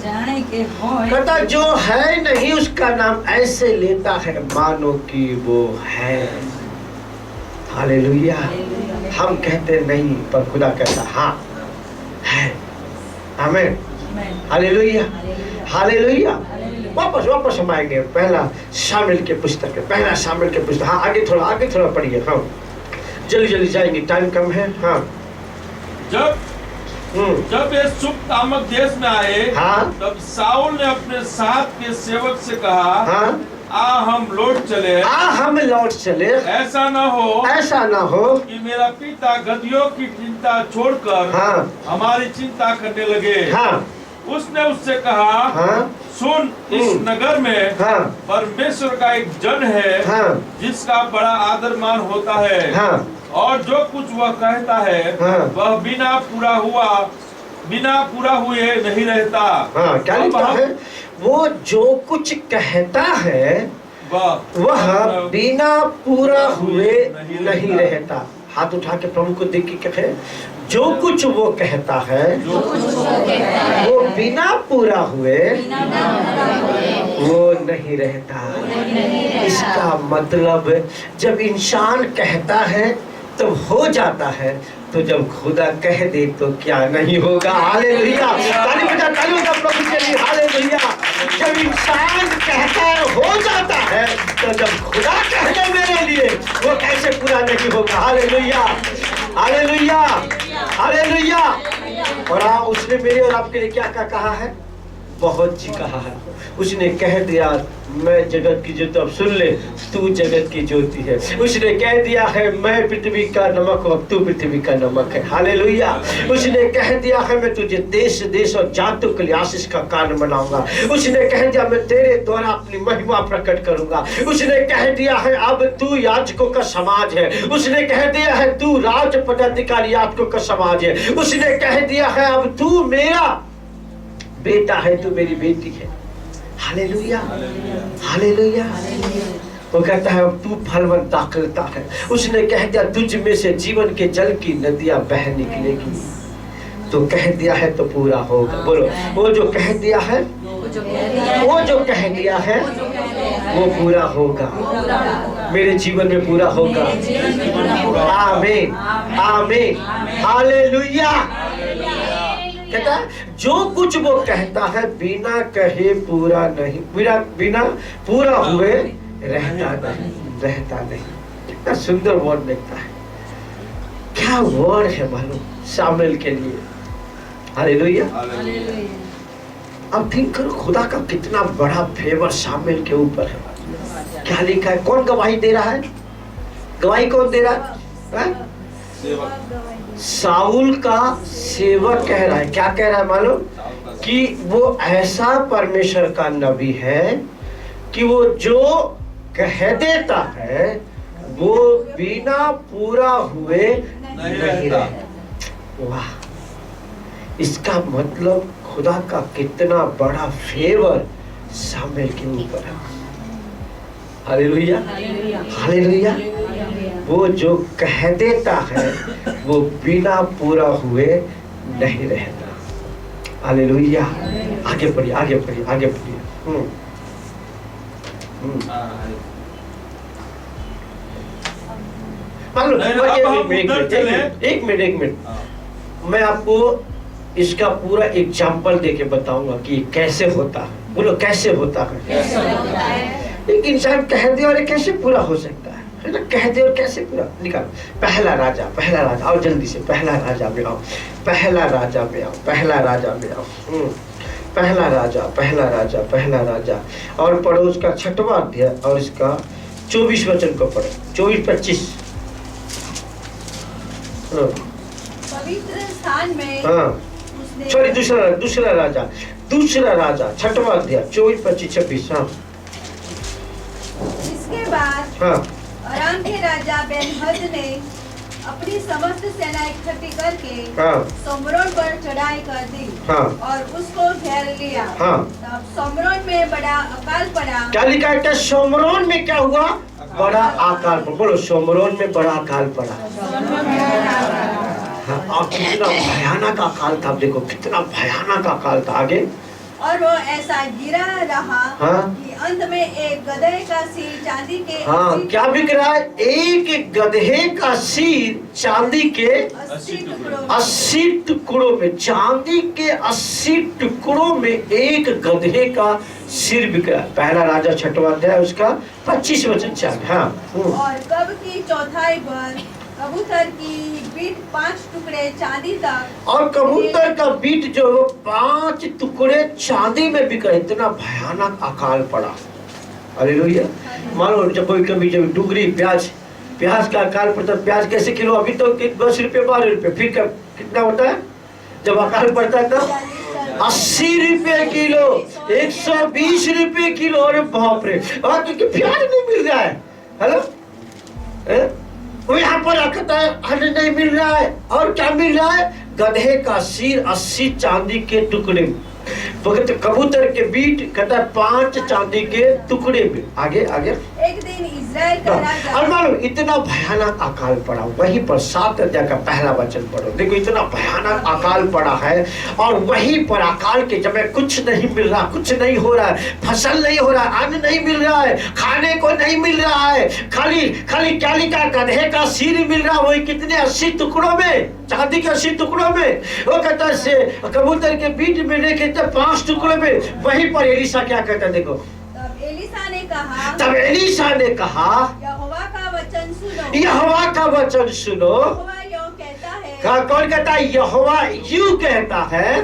कहता जो है नहीं उसका नाम ऐसे लेता है मानो कि वो है। हालेलुया। हम कहते नहीं पर खुदा कहता हाँ है। आमीन। Hallelujah, hallelujah. वापस हम आएंगे पहला शामिल के पुस्तक, पहला शामिल के पुस्तक। हाँ आगे थोड़ा पढ़िए। हाँ जल्दी जाएंगे, टाइम कम है। हाँ जब ये सुप्त नामक देश में आए, हाँ? तब साउल ने अपने साथ के सेवक से कहा, हाँ? हम लौट चले, हम लौट चले, ऐसा न हो कि मेरा पिता गदहियों की चिंता छोड़कर हमारी चिंता करने लगे। उसने उससे कहा, सुन, इस नगर में परमेश्वर का एक जन है जिसका बड़ा आदर मान होता है, और जो कुछ वह कहता है वह बिना पूरा हुए नहीं रहता। क्या लिखा है? वो जो कुछ कहता है वह बिना पूरा हुए नहीं रहता। हाथ उठा के प्रभु को देख के कहे, जो कुछ वो कहता है वो बिना पूरा हुए वो नहीं रहता। इसका मतलब जब इंसान कहता है तो हो जाता है, तो जब खुदा कह दे तो क्या नहीं होगा। हालेलुया, ताली बजा प्रभु के लिए। हालेलुया, जब इंसान कहता है हो जाता है, तो जब खुदा कह दे मेरे लिए वो कैसे पूरा नहीं होगा। Hallelujah, hallelujah, hallelujah. और उसने मेरे और आपके लिए क्या क्या कहा है? बहुत जी कहा है। उसने कह दिया, मैं जगत की ज्योति, अब सुन ले, तू जगत की ज्योति है। उसने कह दिया है, मैं पृथ्वी का नमक हूँ, अब तू पृथ्वी का नमक है। हालेलुया। उसने कह दिया है, मैं तुझे देश देश और जातों के लिए आशीष का कारण बनाऊंगा। उसने कह दिया, मैं तेरे द्वारा अपनी महिमा प्रकट करूंगा। उसने कह दिया है, अब तू याजकों का समाज है। उसने कह दिया है, तू राज पदाधिकारी याजकों का समाज है। उसने कह दिया है, अब तू मेरा बेटा है, तू मेरी बेटी है। Hallelujah, hallelujah. वो कहता है, अब तू फलवंत दाखलता है। उसने कह दिया, तुझ में से जीवन के जल की नदियां बह निकलेगी। तो कह दिया है तो पूरा होगा। बोलो, वो जो कह दिया है, वो जो कह दिया है वो पूरा होगा, मेरे जीवन में पूरा होगा। आमीन, आमीन, हालेलुया। कहता है, जो कुछ वो कहता है बिना कहे पूरा नहीं, बिना पूरा हुए रहता नहीं। कितना सुंदर वर्ड लिखता है। क्या वर्ड है मालूम शामिल के लिए। हालेलुया। अब थिंक करो, खुदा का कितना बड़ा फेवर शामिल के ऊपर है। क्या लिखा है? कौन गवाही दे रहा है? गवाही कौन दे रहा है? साउल का सेवक कह रहा है। क्या कह रहा है मालूम? कि वो ऐसा परमेश्वर का नबी है कि वो जो कह देता है वो बिना पूरा हुए नहीं रहता। वाह, इसका मतलब खुदा का कितना बड़ा फेवर शामिल के ऊपर है। Hallelujah, hallelujah. वो जो कह देता है वो बिना पूरा हुए नहीं रहता। हालेलुया। आगे बढ़िए, आगे बढ़िए, आगे बढ़िए। एक मिनट, मैं आपको इसका पूरा एग्जाम्पल देके बताऊंगा कि कैसे होता है। बोलो, कैसे होता है? एक इंसान कह दे और कैसे पूरा हो सकता है ना? कह दे और कैसे पूरा निकाल। पहला राजा, आओ जल्दी से, पहला राजा में आओ, पहला राजा में आओ, पहला राजा में आओ। पहला राजा और पढ़ो उसका 6वां अध्याय और इसका 24 वचन को पढ़ो। 24-25। पवित्र स्थान में सॉरी, दूसरा राजा 6वां अध्याय 24-25-26। हाँ, इसके बाद अराम के राजा बेन्हदद ने अपनी समस्त सेना इकट्ठी करके सोमरोन पर चढ़ाई कर दी और उसको घेर लिया। तब सोमरोन में बड़ा अकाल पड़ा। क्या लिखा है? सोमरोन में क्या हुआ? बड़ा अकाल पड़ा। बोलो, सोमरोन में बड़ा अकाल पड़ा। और कितना भयानक अकाल था। देखो कितना भयानक अकाल था। आगे, और वो ऐसा गिरा रहा कि अंत में एक गधे का सिर चांदी के क्या बिक रहा है? एक गधे का सिर चांदी के 80 टुकड़ों में, चांदी के 80 टुकड़ों में एक गधे का सिर बिक रहा है। पहला राजा 6वां अध्याय उसका 25 वचन चल। हाँ, और कब की चौथाई पर कबूतर की बीट 5 टुकड़े चांदी तक, और कबूतर का बीट जो 5 टुकड़े चांदी में बिक रहा। इतना भयानक अकाल पड़ा। हालेलुया। मानो जब कभी जब डुगरी प्याज का अकाल पड़ता, प्याज कैसे किलो? अभी तो 10 रुपये 12 रुपये, फिर कितना होता है जब अकाल पड़ता है? तब 80 रुपये किलो, 120 रुपये किलो। अरे बाप रे, क्योंकि प्याज नहीं मिल रहा है। हेलो, वो यहाँ पर रखता है, हमें नहीं मिल रहा है। और क्या मिल रहा है? गधे का सिर 80 चांदी के टुकड़े, कबूतर के बीट कहता है 5 चांदी के टुकड़े में। आगे आगे। एक दिन इज़राइल का राजा, और मालूम इतना भयानक अकाल पड़ा, वहीं पर 7 अध्याय का पहला वचन पढ़ो, देखो इतना भयानक अकाल पड़ा है। और वहीं पर अकाल के जब कुछ नहीं मिल रहा, कुछ नहीं हो रहा है, फसल नहीं हो रहा है, अन्न नहीं मिल रहा है, खाने को नहीं मिल रहा है, खाली क्या लिखा? गधे का सिर मिल रहा, वही कितने 80 टुकड़ों में, चांदी के 80 टुकड़ों में। वो कहता है से कबूतर के बीट में नहीं कहते 5 टुकड़ों में। वहीं पर एलिशा क्या कहता है? देखो, तब एलिशा ने कहा, यहोवा का वचन सुनो, यहोवा का वचन सुनो। यहोवा यूं कहता है, कौन कहता है? यहोवा यूं कहता है,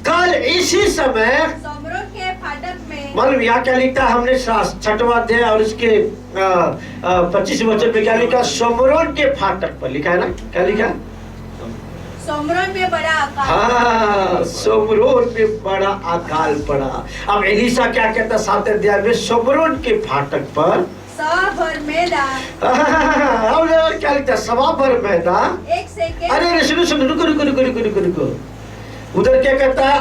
कल इसी समय सोमरोन के फाटक में। मालूम यहाँ क्या लिखता है? हमने 6वां अध्याय और उसके 25 वचन में क्या लिखा? सोमरोन के फाटक पर लिखा है ना? क्या लिखा? सोमरोन में बड़ा अकाल। हाँ, सोमरोन में बड़ा अकाल पड़ा। अब एलिशा क्या कहता? 7 अध्याय में सोमरोन के फाटक पर सवा भर मैदा। अब क्या लिखता? सवा भर मैदा। 1 सेकंड। अरे सुनो, रुको। उधर क्या कहता है?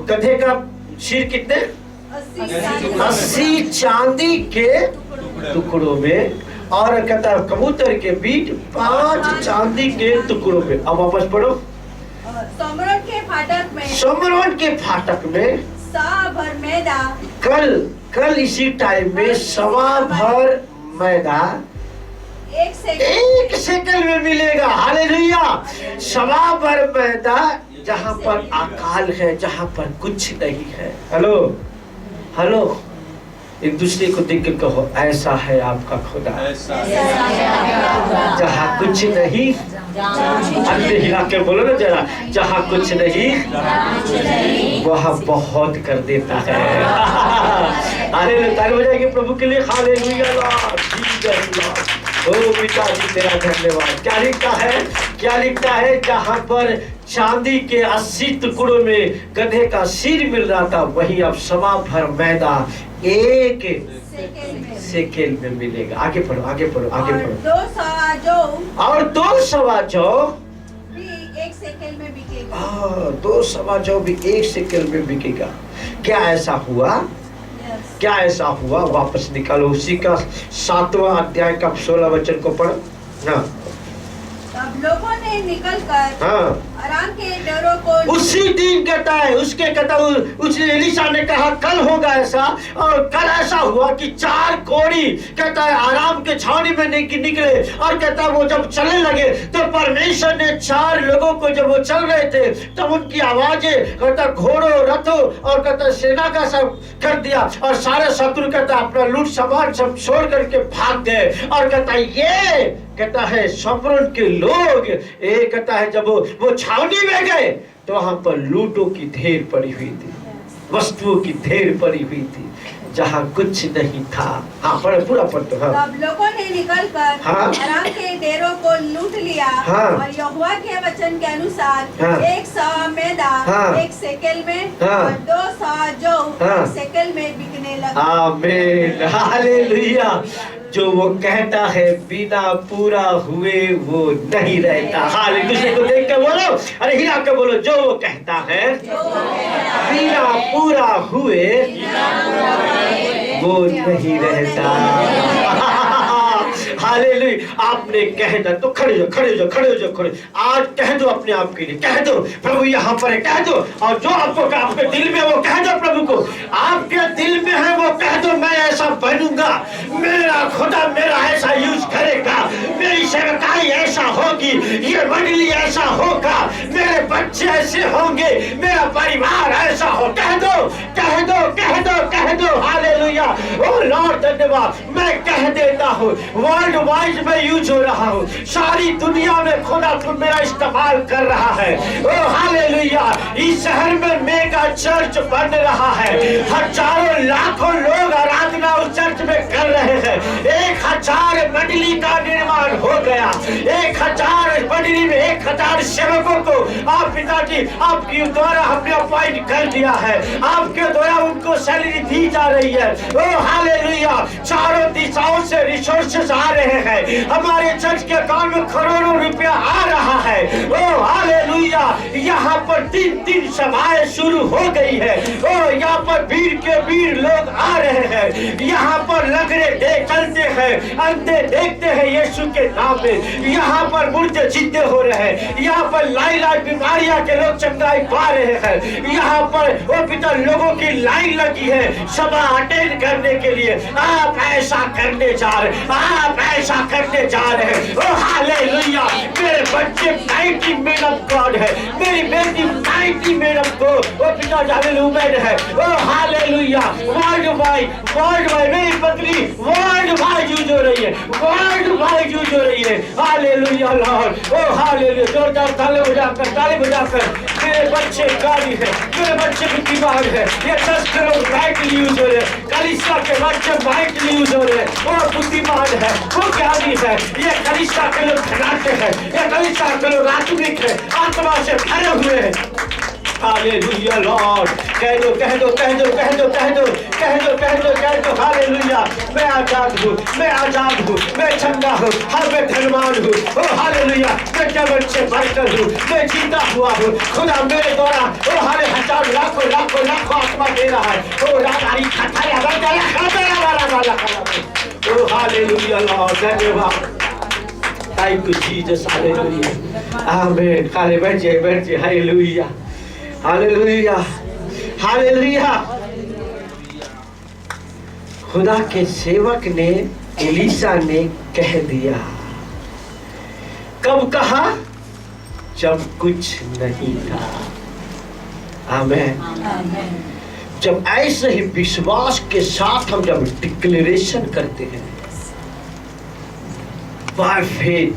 गधे का सिर कितने? 80 चांदी के टुकड़ों में। और कहता है कबूतर के बीट 5 चांदी के टुकड़ों में। अब वापस पढ़ो। सोमरोन के फाटक में सवा भर मैदा। कल इसी टाइम में सवा भर मैदा 1 सेकंड में मिलेगा। हालेलुया। सवा भर मैदा, जहाँ पर अकाल है, जहाँ पर कुछ नहीं है। हेलो, एक दूसरे को देख के कहो, ऐसा है आपका खुदा, जहाँ कुछ नहीं। अन्य हिला के बोलो ना जरा, जहाँ कुछ नहीं वहाँ बहुत कर देता है। ताली बजाएंगे प्रभु के लिए। Hallelujah lord Jesus lord. ओ पिता जी तेरा धन्यवाद। क्या लिखता है? जहाँ पर चांदी के 80 टुकड़ों में गधे का सिर मिल रहा था, वहीं अब सवा भर मैदा 1 सेकेंड में मिलेगा। आगे पढ़ो। 2 सवा जौ भी 1 सेकंड में बिकेगा। 2 सवा जौ भी 1 सेकंड में बिकेगा। क्या ऐसा हुआ? वापस निकालो उसी का 7वां अध्याय का 16 वचन को पढ़ो। हाँ, तब लोगों ने निकलकर अराम के डेरों को उसी दिन कहता है, उसने एलिशा ने कहा कल होगा ऐसा। और कल ऐसा हुआ कि 4 कोढ़ी कहता है आराम के छावनी में निकले। और कहता है वो जब चलने लगे तो परमेश्वर ने 4 लोगों को, जब वो चल रहे थे तब उनकी आवाजें कहता घोड़ों, रथों और कहता सेना का सब कर दिया। और सारे शत्रु कहता अपना लूट सामान सब छोड़ करके भाग गए। और कहता है सोमरोन के लोग कहता है जब वो छावनी में गए तो वहां पर लूटों की ढेर पड़ी हुई थी, वस्तुओं की ढेर पड़ी हुई थी, जहाँ कुछ नहीं था। हाँ, पूरा पढ़ दो। हाँ, तब लोगों ने निकलकर अराम के डेरों को लूट लिया। और यहोवा के वचन के अनुसार 1 सवा मैदा 1 सेकंड में और 2 सवा जौ 1 सेकंड में बिकने लगा। आमीन, हालेलुया। जो वो कहता है बिना पूरा हुए वो नहीं रहता। हालेलुया। दूसरे को देख के बोलो, अरे हिला के बोलो, जो वो कहता है बिना पूरा हुए वो नहीं रहता। हालेलुया। आपने कहना तो खड़े हो। आज कह दो अपने आप के लिए, कह दो प्रभु यहाँ पर है, कह दो। और जो आपके दिल में वो कह दो प्रभु को, आपके दिल में है वो कह दो, मैं ऐसा बनूंगा, मेरा खुदा मेरा ऐसा यूज करेगा, मेरी सेवकाई ऐसा होगी, ये मंडली ऐसा होगा, मेरे बच्चे ऐसे होंगे, मेरा परिवार ऐसा हो। कह दो, कह दो, कह दो, कह दो। हालेलुया। ओ लॉर्ड धन्यवाद। मैं कह देता हूँ, वर्ल्ड वाइड में यूज हो रहा हूँ, सारी दुनिया में खुदा तुम मेरा इस्तेमाल कर रहा है। ओ हालेलुया। इस शहर में मेगा चर्च बन रहा है, हजारों लाखों लोग आराधना उस चर्च में कर रहे हैं। 1000 मंडली का निर्माण हो गया। 1000 मंडली में 1000 सेवकों को आप पिताजी आपके द्वारा हमने अपॉइंट कर दिया है, आपके द्वारा उनको सैलरी दी जा रही है। ओ हालेलुया। चारों दिशाओं से रिसोर्सेस आ रहे हैं, हमारे चर्च के अकाउंट में करोड़ों रुपया आ रहा है। ओ हालेलुया। यहाँ पर 3 सभाएं शुरू हो गई है। ओ यहाँ पर भीड़ के भीड़ लोग आ रहे हैं, यहाँ पर लगरे देख चलते हैं, अंधे देखते हैं यीशु के नाम में। यहाँ पर मुर्दे जिंदे हो रहे हैं, यहाँ पर लाई बीमारियां के लोग चंगाई पा रहे हैं। यहाँ पर वो पिता लोगों की लाइन लगी है सभा अटेंड करने के लिए। आप ऐसा करने जा रहे, आप ऐसा करने जा रहे हैं। ओ हालेलुया। मेरे बच्चे 90 men of God है, मेरी बेटी 90 men of God वो पिता हालेलुया है। ओ हालेलुया। वर्ल्ड वाइड मेरी पत्नी वर्ल्ड वाइड यूज हो रही है, वर्ल्ड वाइड यूज हो रही है। Hallelujah lord. ओ हालेलुया। जोरदार ताली बजाकर मेरे बच्चे गाड़ी है, मेरे बच्चे की दिमाग है। ये 10 करोड़ बाइक यूज हो रहे हैं, कलिसिया के बच्चे बाइक यूज हो रहे हैं। वो बुद्धिमान है, वो ज्ञानी है। ये कलिसिया के लोग धनाते हैं, ये कलिसिया के लोग आत्मिक है, आत्मा से भरे हुए हैं। Hallelujah Lord. कह दो, कह दो, कह दो, कह दो, कह दो, कह दो, कह दो, कह दो। हालेलुया। मैं आजाद हूँ, मैं आजाद हूँ, मैं चंगा हूँ, हाँ मैं धनवान हूँ। ओ हालेलुया। मैं जबल से बढ़कर हूँ, मैं जीता हुआ हूँ। खुदा मेरे द्वारा ओ हाले हजार लाखों लाखों लाखों आत्मा दे रहा है। ओ रागारी खटाया बंदाया खटाया वाला ओ हालेलुया लॉर्ड। धन्यवाद। Thank you Jesus. हालेलुया। आमीन। हाले बैठ जाइए। हालेलुया। हालेलुया। हालेलुया। खुदा के सेवक ने एलीशा ने कह दिया। कब कहा? जब कुछ नहीं था। आमीन। जब ऐसे ही विश्वास के साथ हम जब डिक्लेरेशन करते हैं बाय फेथ,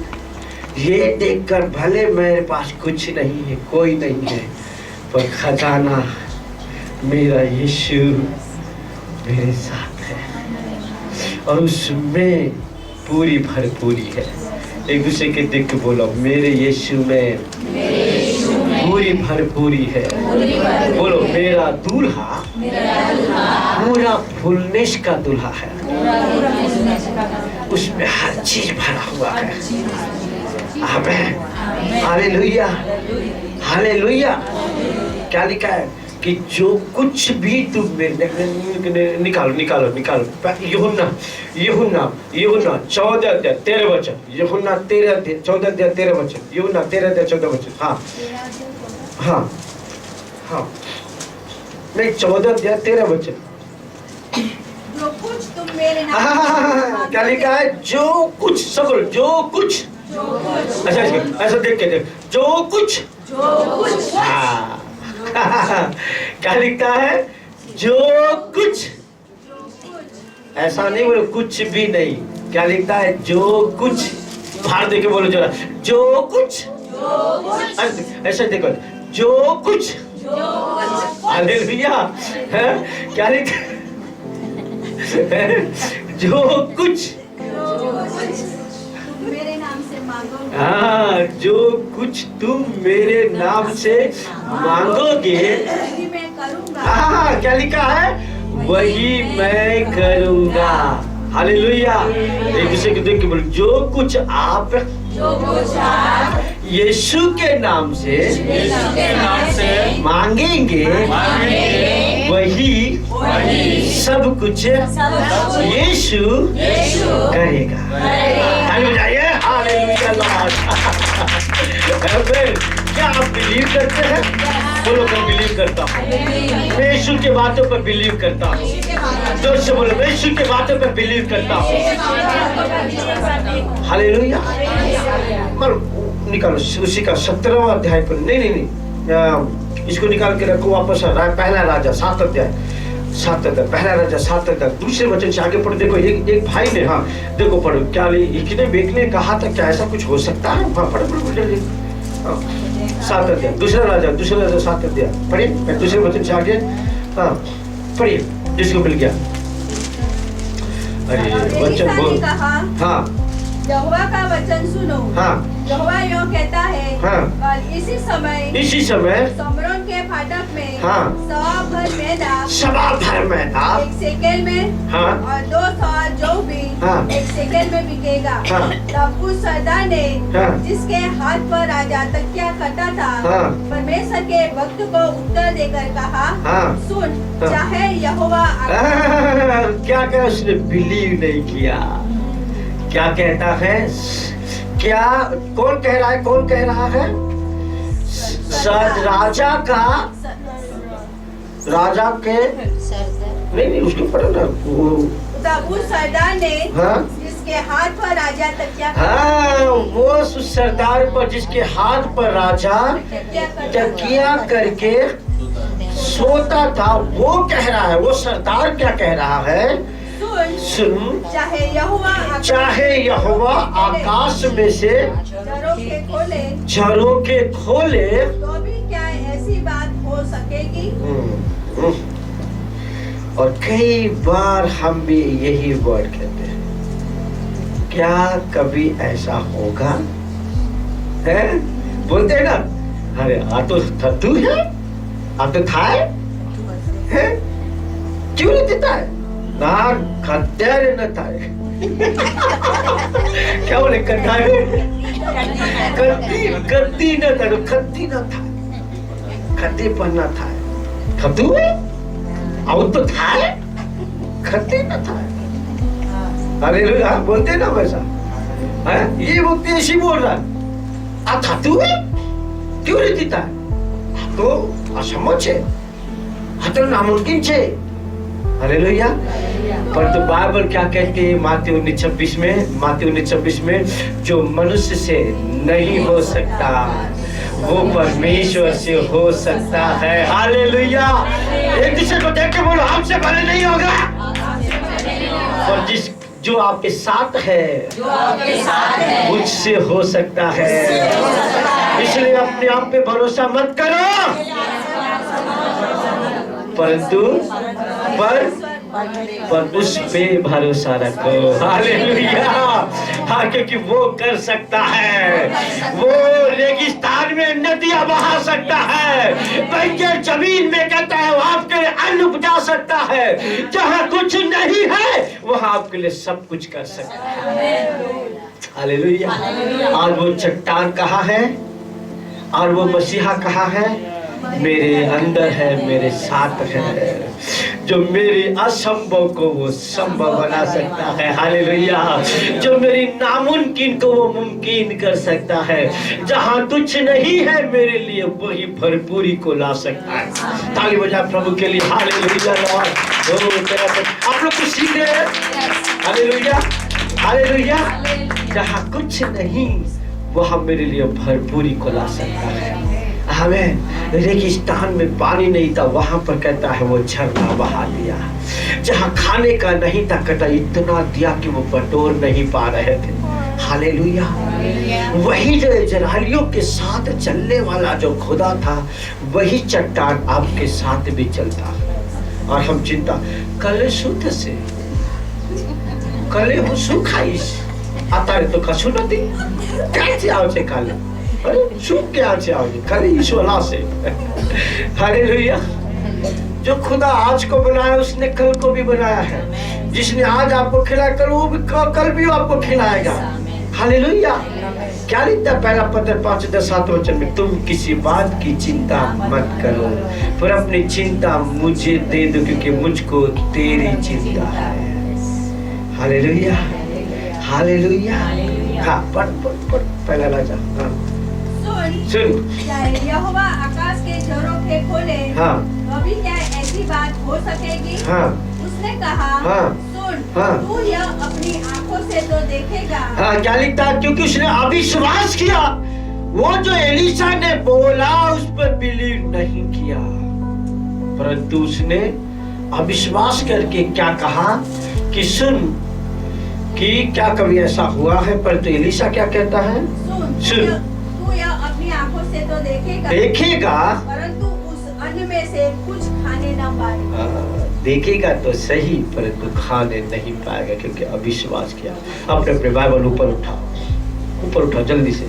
ये देखकर भले मेरे पास कुछ नहीं है, कोई नहीं है, पर खजाना मेरा यीशु मेरे साथ है और उसमें पूरी भरपूरी है। एक दूसरे के देख के बोलो, मेरे यीशु में पूरी भरपूरी है। बोलो, मेरा दूल्हा पूरा फुलनेस का दूल्हा है, उसमें हर चीज भरा हुआ है। आमीन। हालेलुया। हालेलुया। क्या लिखा है कि जो कुछ भी तुम निकालो निकालो निकालो। यूहन्ना 14:13 वचन। यूहन्ना 14:13 वचन। यूहन्ना 13:14 वचन। हाँ हाँ हाँ नहीं 14:13 वचन। जो कुछ तुम मेरे नाम क्या लिखा है? जो कुछ, सब जो कुछ। अच्छा ऐसा देख के देख, जो कुछ। हाँ क्या लिखता है? जो कुछ। ऐसा नहीं बोलो कुछ भी नहीं। क्या लिखता है? जो कुछ। बाहर देखे बोलो जरा, जो कुछ। ऐसे देखो, जो कुछ। हालेलुया। क्या लिखा? जो कुछ मेरे नाम से मांगोगे। हाँ, जो कुछ तुम मेरे नाम से मांगोगे वही मैं करूंगा। हाँ, क्या लिखा है? वही मैं करूंगा। हालेलुया। एक दूसरे को देख के बोलो, जो कुछ आप यीशु के नाम से मांगेंगे वही सब कुछ यीशु करेगा। हालेलुया। हालेलुया। क्या आप बिलीव करते हैं? बोलो मैं बिलीव करता हूँ, मैं यीशु के बातों पर बिलीव करता हूँ। जोर से बोलो मैं यीशु के बातों पर बिलीव करता हूँ। हालेलुया। निकालो उसी का 17वां अध्याय को, नहीं, इसको निकाल के रखो वापस। पहला राजा 7 अध्याय, पहला राजा 7 अध्याय दूसरे वचन से आगे पढ़ो। देखो एक भाई ने, हाँ देखो पढ़ो, क्या इसने बेचने कहा था, क्या ऐसा कुछ हो सकता है? हाँ पढ़ो जल्दी। 7 अध्याय दूसरा राजा 7 अध्याय पढ़िए, मैं दूसरे वचन से आगे, हाँ पढ़िए जिसको मिल गया। अरे वचन बोल। हाँ यहोवा का वचन सुनो। हाँ यहोवा यूं कहता है, हाँ और इसी समय समरोन के फाटक में, हाँ सवा भर मैदा 1 शेकेल में, हाँ और 2 सौ जौ भी, हाँ 1 शेकेल में बिकेगा। हाँ तब उस सरदार ने, हाँ जिसके हाथ पर राजा तकिया कटा था, हाँ परमेश्वर के भक्त को उत्तर देकर कहा, हाँ सुन, हाँ चाहे यहोवा क्या क्या उसने बिलीव नहीं किया। क्या कहता है? क्या कौन कह रहा है? राजा के नहीं उसको पढ़ो ना। तब उस सरदार ने, हाँ जिसके हाथ पर राजा तकिया, हाँ वो उस सरदार पर जिसके हाथ पर राजा तकिया करके सोता था, वो कह रहा है, वो सरदार क्या कह रहा है? सुन, चाहे यहोवा आकाश में से झरों के खोले, तो भी क्या ऐसी बात हो सकेगी? और कई बार हम भी यही वर्ड कहते हैं, क्या कभी ऐसा होगा? है बोलते हैं ना, अरे आ तो तू है, आ तो था है, क्यों नहीं देता है ना? खद्दर न था क्या बोले? कद्दी न था, खद्दी न था, खद्दे पर न था, खद्दू है और तो था, खद्दे न था। हालेलुया। बोलते ना वैसा है, ये व्यक्ति ऐसी बोल रहा है, था तू है क्यों नहीं देता है? तो असंभव है, तो नामुमकिन है। हालेलुया। पर तो बाइबल क्या कहती है मत्ती 19:26 में, जो मनुष्य से नहीं हो सकता वो परमेश्वर से हो सकता है। हालेलुया। एक दूसरे को देख के बोलो, हमसे भले नहीं होगा, और जो आपके साथ है मुझसे हो सकता है। इसलिए अपने आप पे भरोसा मत करो, परंतु पर उस पे भरोसा रखो। हालेलुया। हाँ, क्योंकि वो कर सकता है, वो रेगिस्तान में नदियां बहा सकता है, बंजर जमीन में कहता है वो आपके लिए अन्न उपजा सकता है, जहाँ कुछ नहीं है वहाँ आपके लिए सब कुछ कर सकता है। हालेलुया। और वो चट्टान कहाँ है, और वो मसीहा कहाँ है? मेरे अंदर है, मेरे साथ है, जो मेरी असंभव को वो संभव बना सकता है। हालेलुया। जो मेरी नामुमकिन को वो मुमकिन कर सकता है, जहाँ कुछ नहीं है मेरे लिए वही भरपूरी को ला सकता है। ताली बजा प्रभु के लिए। हालेलुया। आप लोग कुछ सीख रहे हैं? हालेलुया। हालेलुया। जहाँ कुछ नहीं वहाँ मेरे लिए भरपूरी को ला सकता है। हमें रेगिस्तान में पानी नहीं था, वहां पर कहता है वो झरना बहा दिया। जहां खाने का नहीं था, कहता इतना दिया कि वो बटोर नहीं पा रहे थे। हालेलुया। वही जो इजराइलियों के साथ चलने वाला जो खुदा था, वही चट्टान आपके साथ भी चलता है। और हम चिंता कले शुद्ध से कले हो सुखाइस आता तो कछु नदी कैसे आवचे काले सूख के आज आओगे खाली ईश्वरा से। हालेलुया। जो खुदा आज को बनाया उसने कल को भी बनाया है। जिसने आज आपको खिलाया कल वो भी कल भी आपको खिलाएगा। हालेलुया। क्या लिखता है पहला पत्र 5-7 वचन में? तुम किसी बात की चिंता मत करो, पर अपनी चिंता मुझे दे दो, क्योंकि मुझको तेरी चिंता है। हालेलुया। हालेलुया। हाँ पढ़ पहला राजा। हाँ सुन, यहोवा आकाश के झरोखे खोले, हाँ कभी क्या ऐसी बात हो सकेगी? हाँ उसने कहा, हाँ, सुन, हाँ, तू यह अपनी आंखों से तो देखेगा। हाँ, क्या लिखता है? क्योंकि उसने अविश्वास किया। वो जो एलिशा ने बोला उस पर बिलीव नहीं किया, परंतु उसने अविश्वास करके क्या कहा कि सुन, कि क्या कभी ऐसा हुआ है? पर तो एलिशा क्या कहता है? सुन, तू यह अपनी आंखों से तो देखेगा, परंतु उस अन्न में से कुछ खाने न पाएगा। देखेगा तो सही, परंतु खाने नहीं पाएगा, क्योंकि अविश्वास किया। अपने अपने बाइबल ऊपर उठाओ जल्दी से,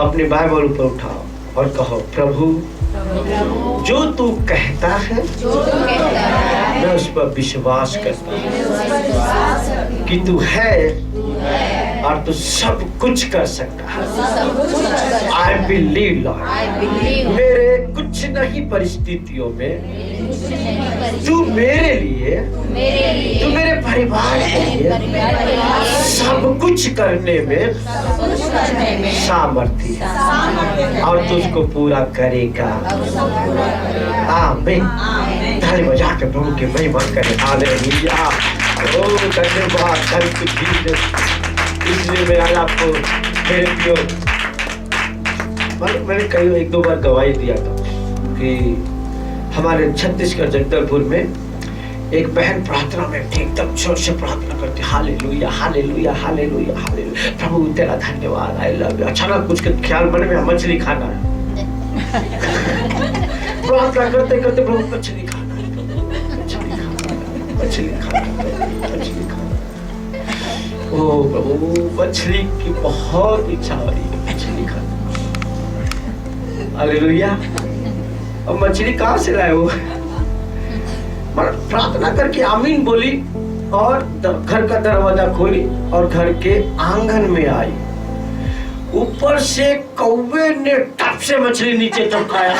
अपनी बाइबल ऊपर उठाओ और कहो, प्रभु जो तू कहता है मैं उस पर विश्वास करता हूँ कि तू है और तू सब कुछ कर सकता है। आई बिलीव लॉर्ड, मेरे कुछ नहीं परिस्थितियों में तू मेरे लिए, तू मेरे परिवार के लिए सब कुछ करने में सामर्थ्य है और तू उसको पूरा करेगा। आमीन। ताली बजा के प्रभु की महिमा करें। हालेलुया। ओ धन्यवाद, थैंक यू जीसस। इसलिए मैं आज आपको मेरे प्रियो, मैंने कई एक दो बार गवाही दिया था कि हमारे छत्तीसगढ़ जगदलपुर में एक बहन प्रार्थना में एकदम जोर से प्रार्थना करती, हालेलुया हालेलुया हालेलुया हालेलुया, प्रभु तेरा धन्यवाद, आई लव यू। अचानक कुछ ख्याल मन में, मछली खाना है। प्रार्थना करते करते प्रभु मछली खाना है, मछली खाना। ओ प्रभु, मछली की बहुत इच्छा हो रही है, मछली खाना। हालेलुया। अब मछली कहाँ से लाए वो? प्रार्थना करके आमीन बोली और घर का दरवाजा खोली और घर के आंगन में आई। ऊपर से कौवे ने टप से मछली नीचे टपकाया।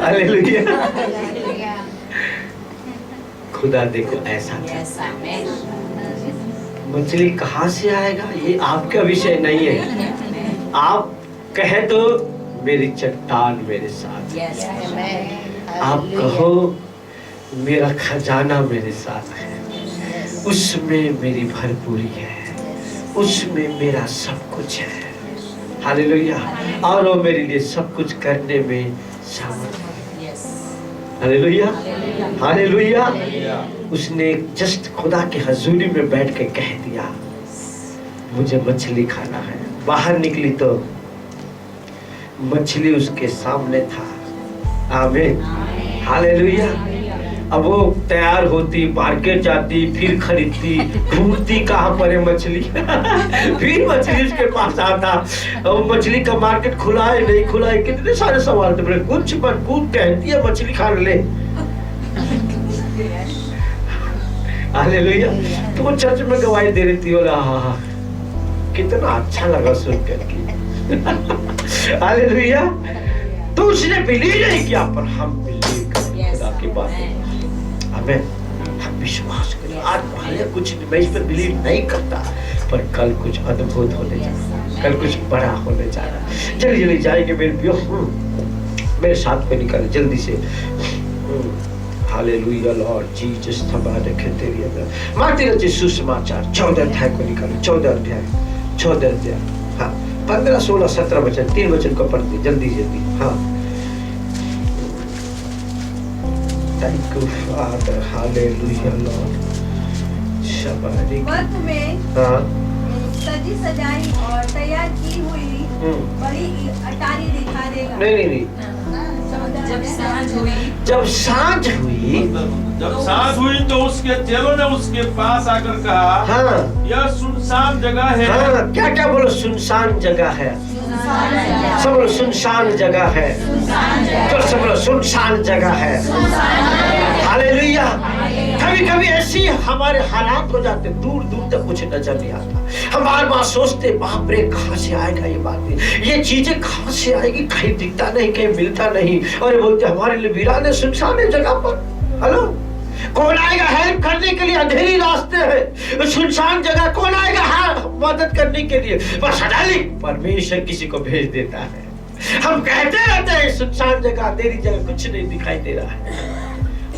हालेलुया। खुदा देखो ऐसा मछली कहाँ से आएगा ये आपका विषय नहीं है। आप कहे तो मेरी चट्टान मेरे साथ, आप कहो मेरा खजाना मेरे साथ है, उसमें मेरी भरपूरी है, उसमें मेरा सब कुछ है। हालेलुया। और वो मेरे लिए सब कुछ करने में सामर्थ्य है। Hallelujah hallelujah. उसने जस्ट खुदा के हजूरी में बैठ के कह दिया, मुझे मछली खाना है। बाहर निकली तो मछली उसके सामने था। आमीन हालेलुया। अब वो तैयार होती, मार्केट जाती, फिर खरीदती, ढूंढती कहाँ पर है मछली। फिर मछली उसके पास आता, अब मछली का मार्केट खुला है नहीं खुला है, कितने सारे सवाल थे। कुछ मत पूछ, कहती है मछली खा ले। हालेलुया। तो वो चर्च में गवाही दे रही थी, बोला हाँ कितना अच्छा लगा सुन करके। हालेलुया। तो उसने बिलीव नहीं किया, पर हम बिलीव करें खुदा की बात। हमें हम विश्वास करें। आज भले कुछ मैं इस पर बिलीव नहीं करता, पर कल कुछ अद्भुत होने जा रहा, कल कुछ बड़ा होने जा रहा। चलिए जल्दी जाएंगे मेरे प्रियो, मेरे साथ पे निकल जल्दी से। हालेलुया लॉर्ड जीसस थबारे खेतेरिया में माटी रचे सुसमाचार 14 अध्याय को निकालो। 14 अध्याय हाँ 15, 16, 17 वचन, 3 वचन को पढ़ते जल्दी जल्दी। हाँ thank you father. Hallelujah lord. शबारी में हाँ सजी सजाई और तैयार की हुई बड़ी अटारी दिखा देगा। नहीं जब सांझ हुई जब सांझ हुई तो उसके चेलों ने उसके पास आकर कहा, हाँ यह सुनसान जगह है। हाँ क्या क्या बोलो, सुनसान जगह है। सब बोलो सुनसान जगह है। तो सब बोलो सुनसान जगह है। हालेलुया। कभी कभी ऐसी हमारे हालात हो जाते, दूर दूर तक कुछ नजर नहीं आता। हम बार बार सोचते, बाप रे कहाँ से आएगा ये बात, ये चीजें कहाँ से आएगी, कहीं दिखता नहीं, कहीं मिलता नहीं। और ये बोलते हमारे लिए वीरान है, सुनसान है जगह पर। हेलो कौन आएगा हेल्प करने के लिए? अंधेरी रास्ते है, सुनसान जगह, कौन आएगा मदद करने के लिए? बस अदालिक परमेश्वर किसी को भेज देता है। हम कहते रहते हैं सुनसान जगह, अंधेरी जगह, कुछ नहीं दिखाई दे रहा है,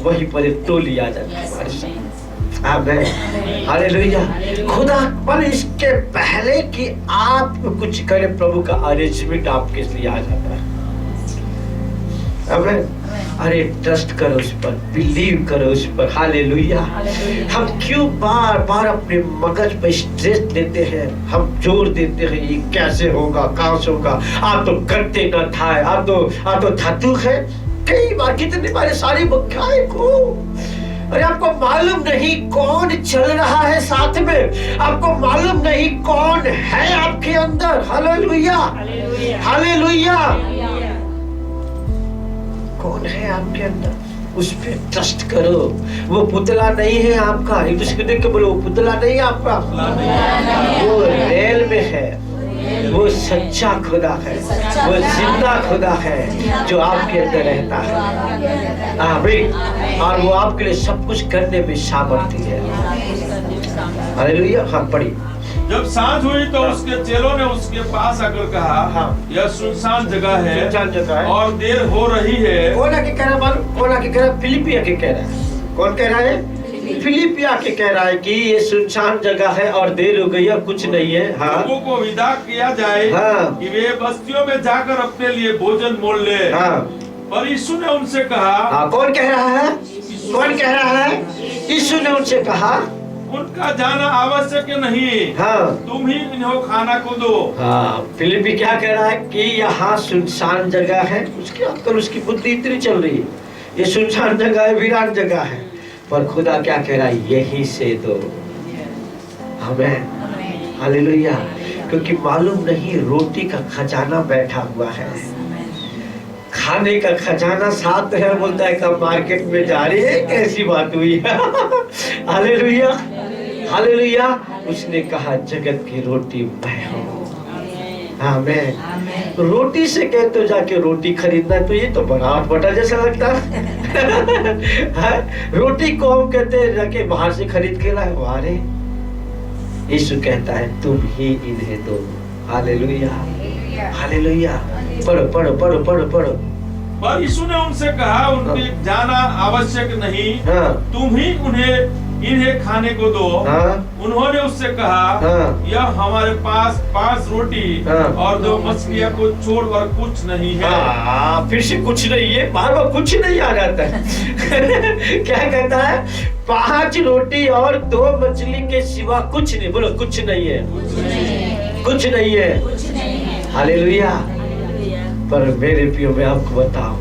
वहीं पर एक टोली आ जाती है हमारे साथ। आमीन, हालेलुया। खुदा पर इसके पहले कि आप कुछ करें, प्रभु का अरेंजमेंट आपके लिए आ जाता है। आमीन। अरे ट्रस्ट करो उस पर, बिलीव करो उस पर। हालेलुया। हम क्यों बार बार अपने मगज पर स्ट्रेस देते हैं, हम जोर देते हैं ये कैसे होगा, कहां से होगा, आप तो करते न था, आप तो धातु है। कई बार, कितनी बार सारी बख्याए को, अरे आपको मालूम नहीं कौन चल रहा है साथ में, आपको मालूम नहीं कौन है आपके अंदर। Hallelujah, hallelujah. कौन है आपके अंदर, उस पे ट्रस्ट करो। वो पुतला नहीं है आपका, एक दूसरे को देख के बोलो, वो पुतला नहीं है आपका, वो रेल में है, वो सच्चा खुदा है, वो जिंदा खुदा है जो आपके अंदर रहता है। आमीन। और वो आपके लिए सब कुछ करने में सामर्थ्य है। हालेलुया। हाँ, पढ़ी। जब सांझ हुई तो उसके चेलों ने उसके पास आकर कहा, हाँ। यह सुनसान जगह है, सुनसान जगह है और देर हो रही है। कौन आके कह रहा है मालूम? कौन आके कह रहा है? फिलिपिया के कह रहा है। कौन कह रहा है? फिलिपिया के कह रहा है कि ये सुनसान जगह है और देर हो गई है, कुछ नहीं है। हाँ। लोगों को विदा किया जाए, हाँ। कि वे बस्तियों में जाकर अपने लिए भोजन मोल ले। हाँ। पर यीशु ने उनसे कहा, हाँ, कौन कह रहा है? कौन कह रहा है? यीशु ने उनसे कहा, उनका जाना आवश्यक नहीं, हाँ, तुम ही इन्हें खाना को दो। हाँ। फिलिपी क्या कह रहा है कि यहाँ सुनसान जगह है। उसकी अक्ल, उसकी बुद्धि इतनी चल रही है, ये सुनसान जगह है, वीरान जगह है, पर खुदा क्या कह रहा है? यही से दो हमें। हालेलुया। क्योंकि मालूम नहीं रोटी का खजाना बैठा हुआ है, खाने का खजाना साथ है। बोलता है कब मार्केट में जा रही है, कैसी बात हुई? Hallelujah, hallelujah. उसने कहा जगत की रोटी मैं हूँ। आमीन। रोटी से कह तो जाके रोटी खरीदना, तो ये तो बड़ा बटा जैसा लगता है। रोटी को हम कहते हैं जाके बाहर से खरीद के लाए, वारे। यीशु कहता है तुम ही इन्हें दो। Hallelujah, hallelujah. पढ़ो पढ़ो पढ़ो पढ़ो पढ़ो। पर यीशु ने उनसे कहा, उनके जाना आवश्यक नहीं, हाँ। तुम ही इन्हें खाने को दो। हाँ। उन्होंने उससे कहा, हाँ। यह हमारे पास 5 रोटी हाँ। और 2 मछलियां को छोड़ और कुछ नहीं है। हाँ, फिर से कुछ नहीं है, बार बार कुछ नहीं आ जाता है। क्या कहता है? 5 रोटी और 2 मछली के सिवा कुछ नहीं। बोलो कुछ नहीं है, कुछ नहीं है। हालेलुया। पर मेरे प्रियो, मैं आपको बताऊं,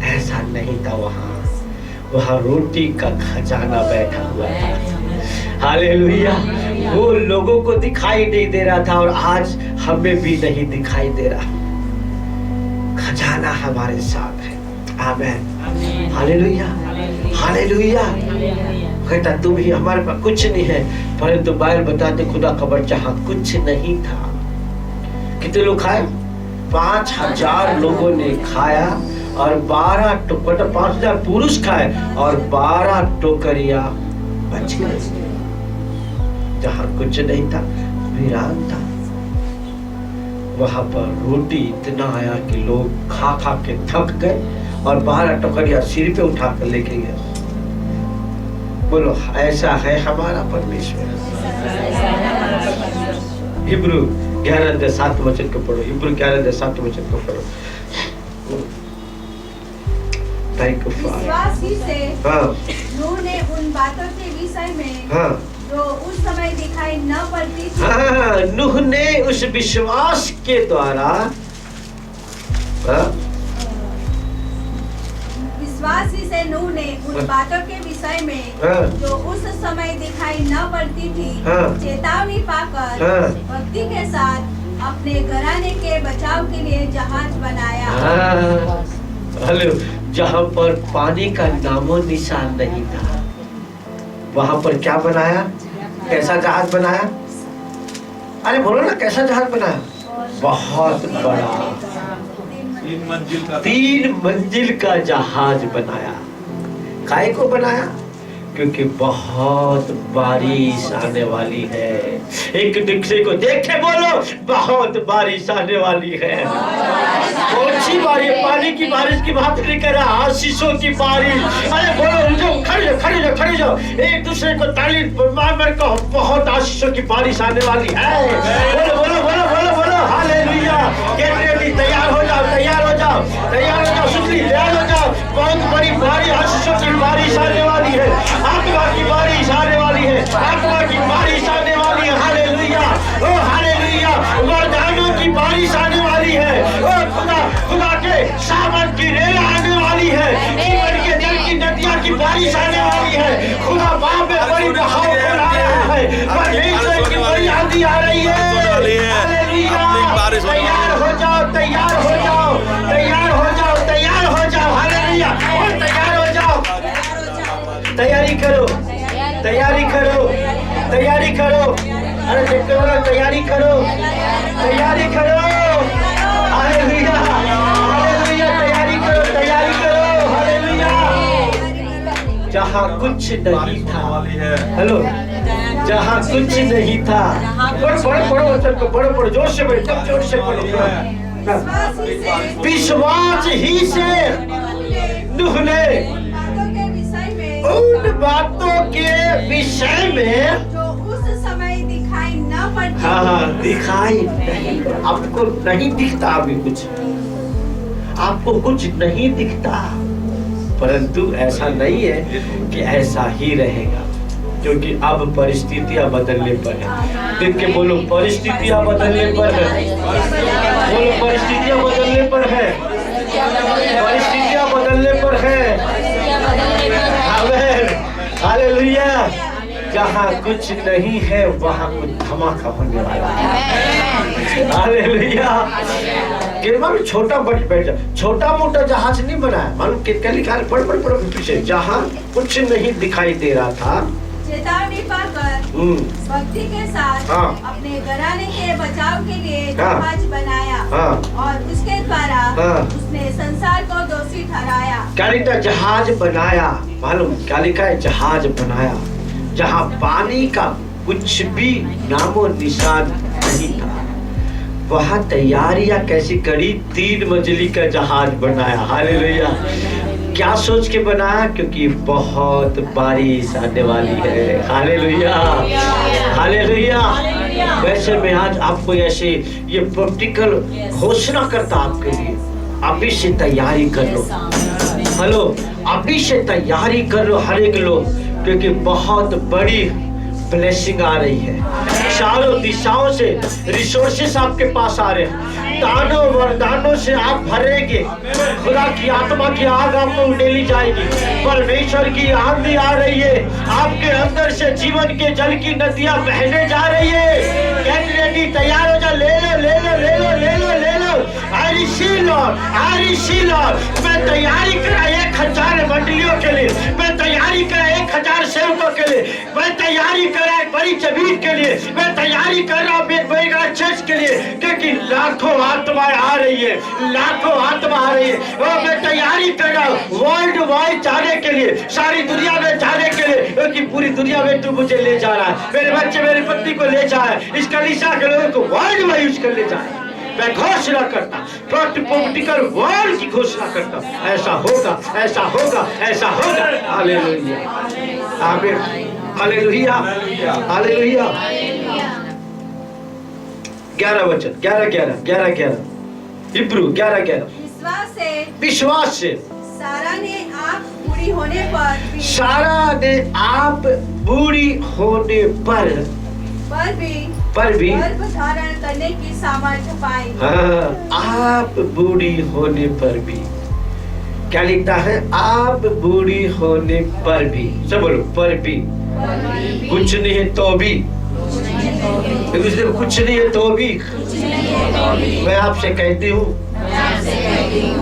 ऐसा नहीं था। वहाँ रोटी का खजाना बैठा हुआ था। हालेलुया। वो लोगों को दिखाई नहीं दे रहा था और आज हमें भी नहीं दिखाई दे रहा। खजाना हमारे साथ है। आमीन, हालेलुया, हालेलुया। कहता तुम ही, हमारे पास कुछ नहीं है, परंतु बाइबल बताते खुदा खबर जहाँ कुछ नहीं था। कितने लोग खाए? 5000 लोगों ने खाया और 12 टोकरियां, 5000 पुरुष खाए और 12 टोकरियां बच गए। जहाँ कुछ नहीं था, वीरान था, वहां पर रोटी इतना आया कि लोग खा खा के थक गए और 12 टोकरियां सिर पे उठा कर लेके गए। बोलो ऐसा है हमारा परमेश्वर। हिब्रू 11:7 वचन को पढ़ो। हिब्रू 11:7 वचन को पढ़ो। विश्वास ही से हाँ। नूह ने उन बातों के विषय में, हाँ। जो उस समय दिखाई न पड़ती थी, हाँ, नूह ने उस विश्वास के द्वारा, हाँ? विश्वास ही से नूह ने उन बातों के विषय में, हाँ। जो उस समय दिखाई न पड़ती थी, हाँ। चेतावनी पाकर हाँ। भक्ति के साथ अपने घराने के बचाव के लिए जहाज बनाया। हाँ। हेलो, जहाँ पर पानी का नामो निशान नहीं था, वहां पर क्या बनाया? कैसा जहाज बनाया? अरे बोलो ना, कैसा जहाज बनाया? बहुत बड़ा 3 मंजिल का 3 मंजिल का जहाज बनाया। काय को बनाया? क्योंकि बहुत बारिश आने वाली है। एक दूसरे को देख के बोलो, बहुत बारिश आने वाली है। कौन सी बारिश? पानी की बारिश की बात नहीं कर रहा, आशीषों की बारिश। अरे बोलो, जाओ, खड़े जाओ। एक दूसरे को ताली मार कहो, बहुत आशीषों की बारिश आने वाली है। बोलो हालेलुया। तैयार हो जाओ, सुतली तैयार हो जाओ। बहुत बड़ी बारिश, आशीषों की बारिश आने वाली है। आत्मा की बारिश आने वाली है। हालेलुया, ओ हालेलुया। वरदानों की बारिश आने वाली है। ओ खुदा के सामर्थ की रेल आने वाली है। जीवन के जल की नदियां की बारिश आने वाली है। खुदा बाप में बड़ी बहाव हो रहा है। परमेश्वर की बड़ी आंधी आ रही है। तैयार हो जाओ। हालेलुया, और तैयार हो जाओ। तैयारी करो। अरे तैयारी करो। हालेलुया, तैयारी करो। हालेलुया। जहाँ कुछ नहीं था, हेलो, जहाँ कुछ नहीं था, पढ़ो, जोर से पढ़ो। विश्वास ही से नूह ने उन बातों के विषय में जो उस समय दिखाई न पड़ती, दिखाई नहीं, आपको नहीं दिखता अभी कुछ, आपको कुछ नहीं दिखता, परंतु ऐसा नहीं है कि ऐसा ही रहेगा, क्योंकि अब परिस्थितियां बदलने पर है। देख के बोलो, परिस्थितियां बदलने पर है। बोलो, परिस्थितियां बदलने पर है। परिस्थितियां बदलने पर है। आमीन, हालेलुया। जहाँ कुछ नहीं है वहाँ कुछ धमाका होने वाला है। हालेलुया। केवल छोटा मोटा जहाज नहीं बनाया, मालूम कितना लिखा है, पढ़ पीछे। जहाँ कुछ नहीं दिखाई दे रहा था, चेतावनी पाकर भक्ति के साथ अपने घराने के बचाव के लिए जहाज बनाया और उसके द्वारा उसने संसार को दोषी ठहराया। क्या लिखा? जहाज बनाया। मालूम क्या लिखा है? जहाज बनाया। जहाँ पानी का कुछ भी नामो निशान नहीं था, वहाँ तैयारियां कैसी करी? 3 मंजिली का जहाज बनाया। हालेलुया। क्या सोच के बनाया? क्योंकि बहुत बारिश आने वाली है। Hallelujah, hallelujah. वैसे मैं आज आपको ऐसे ये प्रैक्टिकल घोषणा करता आपके लिए, अभी से तैयारी कर लो। हेलो, अभी से तैयारी कर लो हर एक लोग, क्योंकि बहुत बड़ी ब्लेसिंग आ रही है। चारों दिशाओं से रिसोर्सेस आपके पास आ रहे हैं। दानों वरदानों से आप भरेंगे। खुदा की आत्मा की आग आपको उड़ेली जाएगी। परमेश्वर की आंधी आ रही है। आपके अंदर से जीवन के जल की नदियां बहने जा रही है। गेट रेडी, तैयार हो जा। ले लो। I receive Lord. मैं तैयारी करा 1000 मंडलियों के लिए, मैं तैयारी करा 1000 सेवकों के लिए, मैं तैयारी करा एक बड़ी जमीन के लिए, मैं तैयारी कर रहा हूँ एक बड़ा चर्च के लिए, क्योंकि लाखों आत्माएं आ रही है। और मैं तैयारी कर रहा हूँ वर्ल्ड वाइड जाने के लिए, सारी दुनिया में जाने के लिए, क्योंकि पूरी दुनिया में तू मुझे ले जा रहा है। मेरे बच्चे, मेरी पत्नी को ले जा रहा है। इस कलीसिया के लोगों को वर्ल्ड वाइड यूज कर ले जा रहा है। मैं घोषणा करता, प्रॉफिटिकल वर्ड की घोषणा करता, ऐसा होगा। हालेलुया, आमीन, हालेलुया, हालेलुया। 11 वचन, 11 इब्रू 11 विश्वास से सारा ने आप बूढ़ी होने पर भी गर्भ धारण करने की सामर्थ्य पाई। आप बूढ़ी होने पर भी, क्या लिखता है? आप बूढ़ी होने पर भी, सब बोलो, पर भी। कुछ नहीं है तो भी, कुछ नहीं है तो भी। मैं आपसे कहती हूँ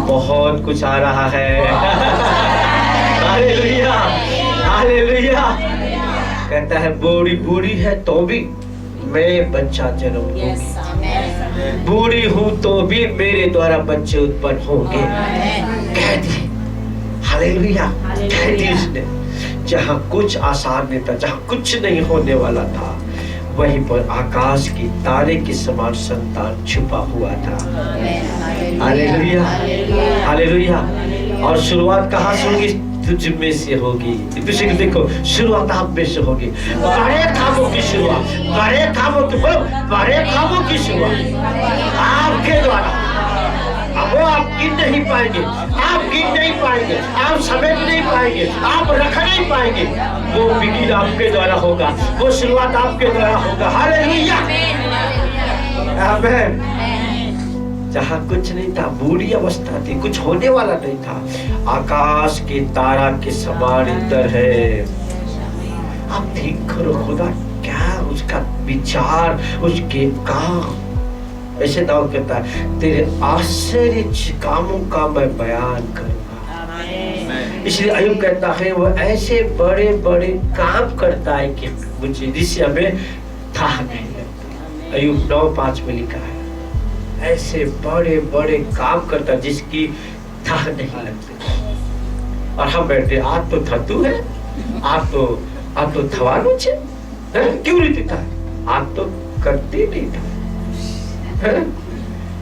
बहुत कुछ आ रहा है। Hallelujah, hallelujah. कहता है बूढ़ी है तो भी मैं बच्चा जन्म दूंगी, बूढ़ी हूँ तो भी मेरे द्वारा बच्चे उत्पन्न होंगे। कह दी। हालेलुया। कह दी उसने, जहाँ कुछ आसान नहीं था, जहाँ कुछ नहीं होने वाला था, वहीं पर आकाश की तारे के समान संतान छुपा हुआ था। Hallelujah, hallelujah. और शुरुआत कहाँ से होगी? तुझ में से होगी। दूसरे को देखो, शुरुआत आप में से होगी। बड़े कामों की शुरुआत, बड़े कामों की, बड़े कामों की शुरुआत आपके द्वारा। अब वो आप गिन नहीं पाएंगे, आप गिन नहीं पाएंगे, आप समेट नहीं पाएंगे, आप रख नहीं पाएंगे। वो बिगिन आपके द्वारा होगा, वो शुरुआत आपके द्वारा होगा। हालेलुया, आमीन। जहाँ कुछ नहीं था, बुरी अवस्था थी, कुछ होने वाला नहीं था, आकाश के तारा के समान इधर है। आप ठीक करो, खुदा क्या उसका विचार, उसके काम। ऐसे दाऊद कहता है, तेरे आश्चर्य कामों का मैं बयान करूंगा। इसलिए अय्यूब कहता है, वो ऐसे बड़े बड़े काम करता है कि मुझे, जिससे हमें था नहीं लगता। अय्यूब 9:5 में लिखा है, ऐसे बड़े बड़े काम करता जिसकी था नहीं लगती। और हम बैठे, आज तो थतू है, आज तो थवानो छे, क्यों नहीं था? आज तो करते नहीं था।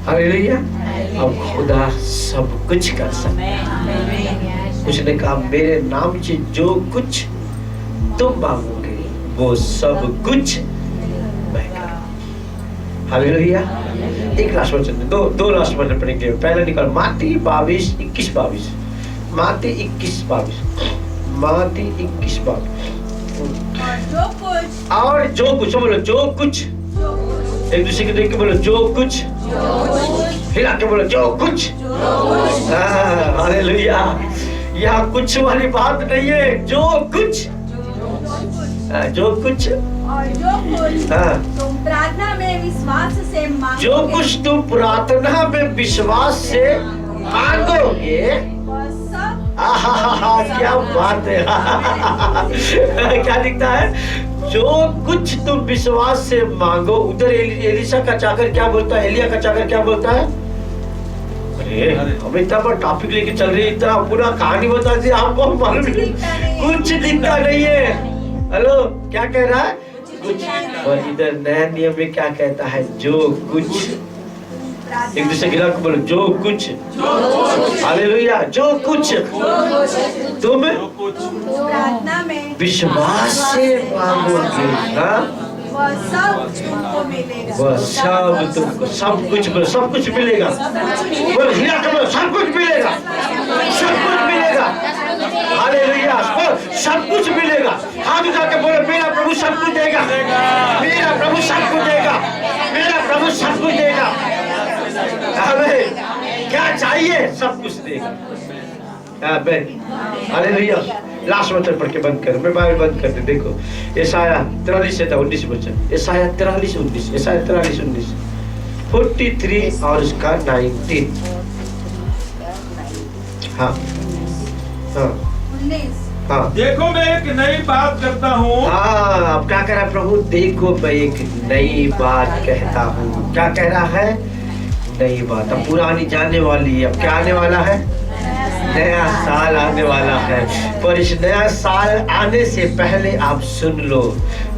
हालेलुया। अब खुदा सब कुछ कर सकता है। उसने कहा, मेरे नाम से जो कुछ तुम मांगोगे वो सब कुछ मैं करूंगा। हालेलुया। एक लास्ट वचन, दो लास्ट वचन पढ़ेंगे। पहले निकल माती 22:21-22, माती 21:22, माती 21:22। और जो कुछ बोलो, जो कुछ, एक दूसरे के देख के बोलो, जो कुछ, हिला के बोलो, जो कुछ। हालेलुया। यहाँ कुछ वाली बात नहीं है, जो कुछ, जो कुछ, और जो कुछ तुम प्रार्थना में विश्वास से मांगोगे, जो कुछ तुम प्रार्थना में विश्वास से मांगोगे, क्या बात है। क्या दिखता है? जो कुछ तुम विश्वास से मांगो। उधर एलिशा का चाकर क्या बोलता है, एलिया का चाकर क्या बोलता है? अरे हम इतना बड़ा टॉपिक लेके चल रही है, इतना पूरा कहानी बता दी, आपको मालूम कुछ दिखता नहीं है। हेलो, क्या कह रहा है? कुछ। और इधर नया नियम में क्या कहता है? जो कुछ। एक दूसरे के को बोलो, जो कुछ। हालेलुया। जो कुछ तुम प्रार्थना में विश्वास से मांगोगे, वह सब तुमको मिलेगा। वह सब तुमको, सब कुछ बोलो, सब कुछ मिलेगा। बोलो, हिला के बोलो, सब कुछ मिलेगा, सब कुछ मिलेगा। हालेलुया। सब कुछ मिलेगा। हाथ उठा के बोलो, मेरा प्रभु सब कुछ देगा, मेरा प्रभु सब कुछ देगा, मेरा प्रभु सब कुछ देगा। आमीन। क्या चाहिए सब कुछ देगा। आमीन। हालेलुया। लास्ट वचन पढ़ के बंद करो, मैं बाइबल बंद कर दे। देखो यशायाह 43:19 वचन, यशायाह 43:19, यशायाह 43:19, 43 और उसका 19। हाँ हाँ 19। हाँ। देखो मैं एक नई बात करता हूँ। हाँ, अब क्या कह रहा है प्रभु? देखो मैं एक नई बात कहता हूँ। क्या कह रहा है? नई बात। अब पुरानी जाने वाली है, अब क्या आने वाला है? नया साल आने वाला है। पर इस नया साल आने से पहले आप सुन लो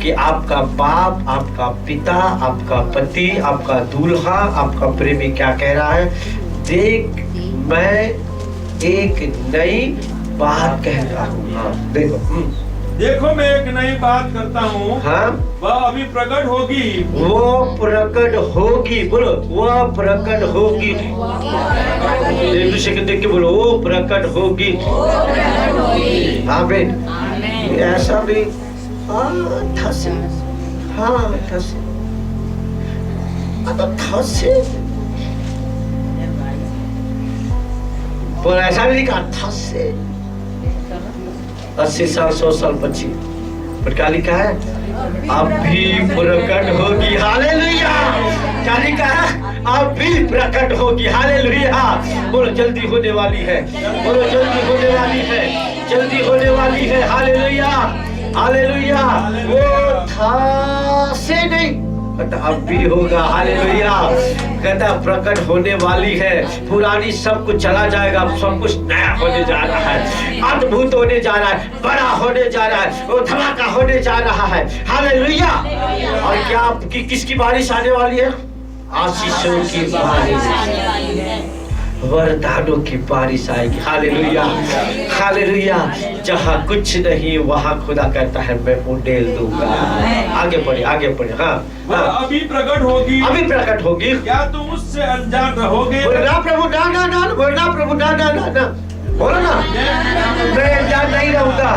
कि आपका बाप, आपका पिता, आपका पति, आपका दूल्हा, आपका प्रेमी क्या कह रहा है? देख मैं एक नई बात कहता हूँ। हाँ देखो, देखो मैं एक नई बात करता हूँ। हाँ, वह अभी प्रकट होगी। वो प्रकट होगी। बोलो, वो प्रकट होगी। एक दूसरे को देख के बोलो, वो प्रकट होगी। आमीन। ऐसा भी थसे, हाँ थसे, थसे, पर ऐसा नहीं कहा थसे। 80 साल 100 साल पची, पर क्या लिखा है? अब भी प्रकट होगी। हालेलुया। क्या लिखा है? अब भी प्रकट होगी। हालेलुया। बोलो, जल्दी होने वाली है। बोलो, जल्दी होने वाली है, जल्दी होने वाली है। Hallelujah, hallelujah. वो था से नहीं, कहता अब भी होगा। हालेलुया। कहता प्रकट होने वाली है, पुरानी सब कुछ चला जाएगा, सब कुछ नया होने जा रहा है, अद्भुत होने जा रहा है, बड़ा होने जा रहा है, वो धमाका होने जा रहा है। हालेलुया। और क्या आपकी किसकी बारिश आने वाली है? आशीषों की बारिश, वरदानों की बारिश आएगी। Hallelujah, hallelujah. जहाँ कुछ नहीं वहाँ खुदा कहता है मैं उंडेल दूंगा। आगे बढ़े, आगे बढ़े। हाँ, हाँ। अभी प्रकट होगी, अभी प्रकट होगी। क्या तुम उससे अनजान रहोगे? बोलना प्रभु, ना ना ना, बोलना प्रभु, ना ना ना ना, बोलो ना, मैं अनजान नहीं रहूंगा।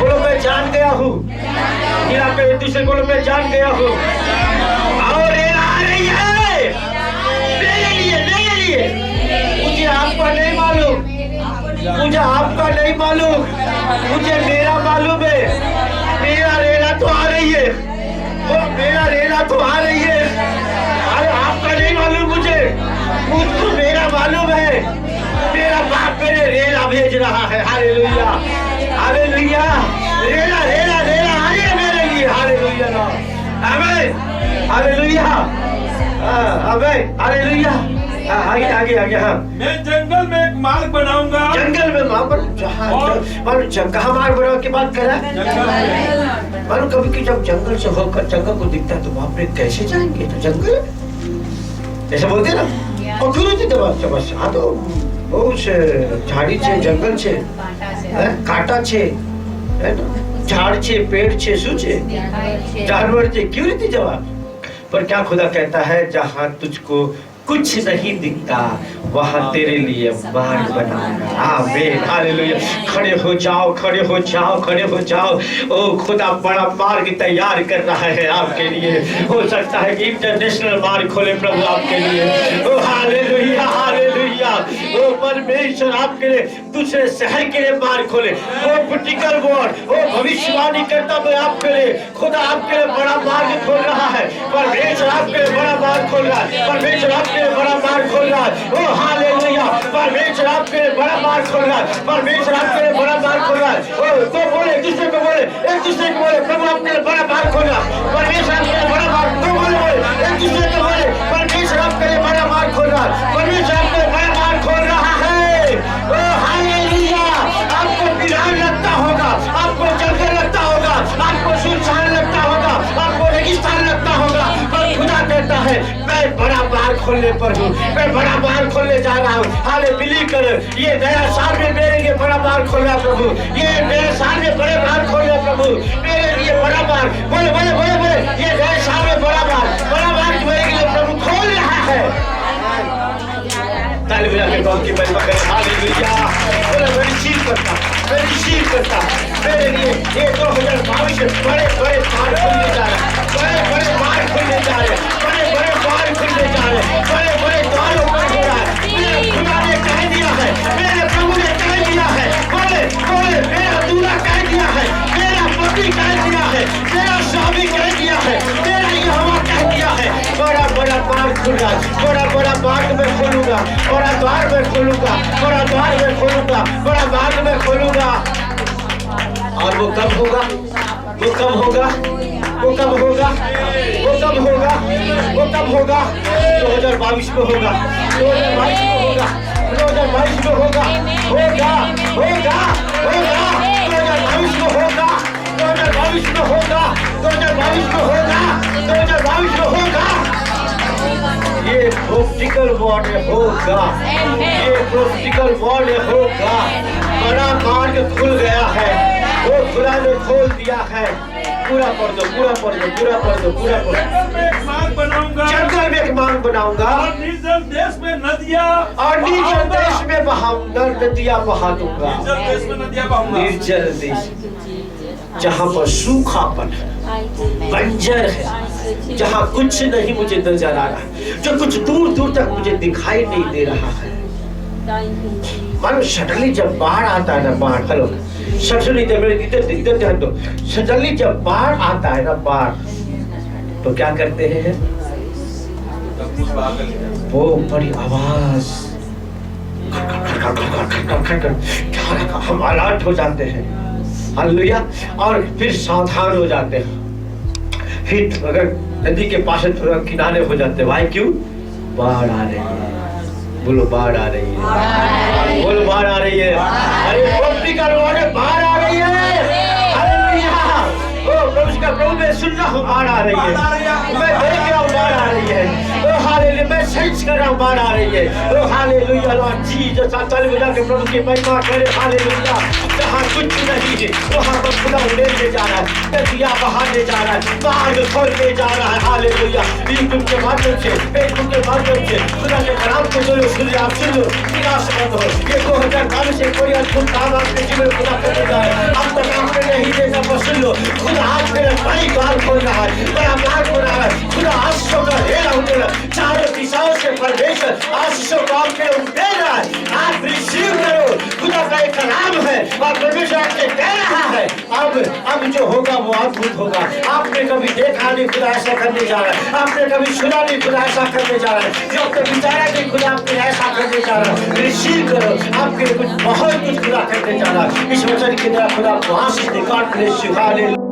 बोलो मैं जान गया हूँ। मिला के एक दूसरे बोलो मैं जान गया हूँ। और आ रही है मेरे लिए, मेरे लिए। मुझे आपका नहीं मालूम, मुझे आपका नहीं मालूम, मुझे मेरा मालूम है। मेरा रेला तो आ रही है, वो मेरा रेला तो आ रही है। अरे आपका नहीं मालूम मुझे, मुझको मेरा मालूम है। मेरा बाप मेरे रेला भेज रहा है। Hallelujah, hallelujah. रेला रेला रेला आ रही है मेरे लिए। हालेलुया, आमीन, हालेलुया, आमीन, हालेलुया। आगे आगे आगे। हाँ, मैं जंगल में एक मार्ग बनाऊंगा। जंगल में वहाँ पर जहाँ कहाँ मार्ग बनाने की बात कर रहा है? मालूम कभी कि जब जंगल से होकर जंगल को दिखता है तो वहाँ पे कैसे जाएंगे? तो जंगल ऐसे बोलते ना, और क्यों नहीं देते बात? बस हाँ तो वो झाड़ी छे, जंगल छे, कांटा छे, है ना, झाड़ छे, पेड़ छे, શું છે, जानवर छे, क्यों नहीं जवाब? पर क्या खुदा कहता है जहाँ तुझको कुछ नहीं दिखता वहाँ तेरे लिए मार्ग बनाऊंगा। आमीन, हालेलुया। खड़े हो जाओ, खड़े हो जाओ, खड़े हो जाओ। ओ खुदा बड़ा मार्ग तैयार कर रहा है आपके लिए। हो सकता है कि इंटरनेशनल मार्ग खोले प्रभु आपके लिए। ओ हालेलुया, हालेलुया। ओ परमेश्वर आपके लिए दूसरे शहर के लिए मार्ग खोले। ओ पोलिटिकल वर्ड, ओ भविष्यवाणी करता मैं आपके लिए, खुदा आपके लिए बड़ा मार्ग खोल रहा है। परमेश्वर आपके लिए बड़ा मार्ग खोल रहा है। परमेश्वर आपके लिए बड़ा मार्ग खोल रहा है। ओ हालेलुया। परमेश्वर आपके लिए बड़ा मार्ग खोल रहा है। परमेश्वर आपके लिए बड़ा मार्ग खोल रहा है। ओ तो बोले एक दूसरे को, बोले एक दूसरे को, बोले प्रभु आपके लिए बड़ा मार्ग खोल रहा है। परमेश्वर आपके लिए बड़ा मार्ग, तो बोले बोले एक दूसरे को, बोले परमेश्वर आपके लिए बड़ा मार्ग खोल रहा है। परमेश्वर आपके लिए बड़ा मार्ग खोल रहा है। ओ हालेलुया। आपको वीरान लगता होगा, आपको जंगल लगता होगा, आपको सुनसान लगता होगा, आपको रेगिस्तान लगता होगा, पर खुदा कहता है मैं बड़ा मार्ग खोलने पर हूँ, मैं बड़ा मार्ग खोलने जा रहा हूँ। हाले बिलीव करो, ये नया साल में मेरे लिए बड़ा मार्ग खोल रहा प्रभु। ये नए साल में बड़े मार्ग खोल रहा प्रभु मेरे लिए बड़ा मार्ग। बोले बोले बोले बोले, ये नए साल में बड़ा मार्ग मेरे लिए प्रभु खोल रहा है। ताली बजा के गॉड की महिमा करें। हालेलुया। बोले मैं रिसीव करता, मैं रिसीव करता। मेरे लिए ये 2022 में बड़े बड़े मार्ग खुलने जा रहे हैं, बड़े बड़े मार्ग खुलने जा रहे हैं, बड़े बड़े मार्ग खुलने जा रहे हैं, बड़े बड़े द्वार ओपन हो रहा है। मेरे खुदा ने कह दिया है, मेरे प्रभु ने कह दिया है। बोले बोले मेरा दूल्हा कह दिया है, मेरा पति कह दिया है, मेरा स्वामी कह दिया है, मेरा यहोवा कह दिया है। बड़ा बड़ा मार्ग खुल रहा है। बड़ा बड़ा मार्ग में खोलूंगा, बड़ा द्वार में खोलूंगा, बड़ा द्वार में खोलूंगा, बड़ा मार्ग में खोलूंगा। और वो कब होगा? वो कब होगा? वो कब होगा? वो कब होगा? वो कब होगा? 2022 में होगा, 2022 में होगा, 2022 में होगा, होगा होगा होगा, 2022 में होगा, 2022 में होगा, 2022 में होगा, 2022 में होगा। ये प्रॉक्टिकल वर्ड होगा, ये प्रॉक्टिकल वर्ड होगा। बड़ा मार्ग खुल गया है, वो खुदा ने खोल दिया है। पूरा पढ़ दो, पूरा पढ़ दो, पूरा पढ़ दो, पूरा पढ़ दो। जंगल में एक मार्ग बनाऊंगा, जंगल में एक मार्ग बनाऊंगा, और निर्जल देश में नदियाँ, और निर्जल देश में बहाऊंगा, नदियाँ बहा दूंगा। निर्जल देश में नदियाँ बहाऊंगा। निर्जल देश जहाँ पर सूखापन है, बंजर है, जहाँ कुछ नहीं मुझे नजर आ रहा है, जो कुछ दूर दूर तक मुझे दिखाई नहीं दे रहा है। मानो सडनली जब बाढ़ आता है ना, बाढ़, हेलो, सडनली इधर ध्यान दो। सडनली जब बाढ़ आता है ना, बाढ़, तो क्या करते हैं? वो बड़ी आवाज, हम अलर्ट हो जाते हैं। हालेलुया। और फिर सावधान हो जाते हैं। फिर अगर नदी के पास थोड़ा किनारे हो जाते, भाई क्यों? बाढ़ आ रही है। बोलो बाढ़ आ रही है, बोलो बाढ़ आ रही है। अरे प्रभु का रोने बाढ़ आ रही है। हालेलुया। ओ प्रभु का प्रभु मैं सुन रहा हूँ बाढ़ आ रही है, मैं देख रहा हूँ बाढ़ आ रही है। ओ हालेलुया, मैं सेंस कर रहा हूँ बाढ़ आ रही है। ओ हालेलुया लॉर्ड जीसस, ताली बजा के प्रभु की महिमा करे। हालेलुया। जहाँ कुछ नहीं है वहाँ पर खुदा ले जा रहा है, नदियाँ बहाने जा रहा है, बाढ़ खोलने जा रहा है। हालेलुया। यूट्यूब के माध्यम से, फेसबुक के माध्यम से खुदा के कलाम को जो सुन आप सुन लो, निराश मत हो। ये 2022 से कोई अद्भुत काम आपके जीवन में खुदा करने जा रहा है। अब तक आपने नहीं देखा वो सुन लो, खुदा आज मेरा बड़ी द्वार खोल रहा है, बड़ा द्वार खोल रहा है। खुदा आशीषों का हेरा उठे रहा, चारों दिशाओं से परमेश्वर आशीषों को आपके उठे रहा है। आप रिसीव करो, खुदा का एक कलाम है और परमेश्वर आपसे कह रहा है अब जो होगा वो अद्भुत होगा। आपने कभी देखा नहीं खुदा ऐसा करने जा रहा है, आपने कभी सुना नहीं खुदा ऐसा करने जा रहा है, जो आपने विचारा नहीं खुदा आपने ऐसा करने जा रहा है। रिसीव करो, आपके कुछ बहुत कुछ खुदा करने जा रहा है। इस वचन के द्वारा खुदा आपको आशीष दे। God bless you. हालेलुया।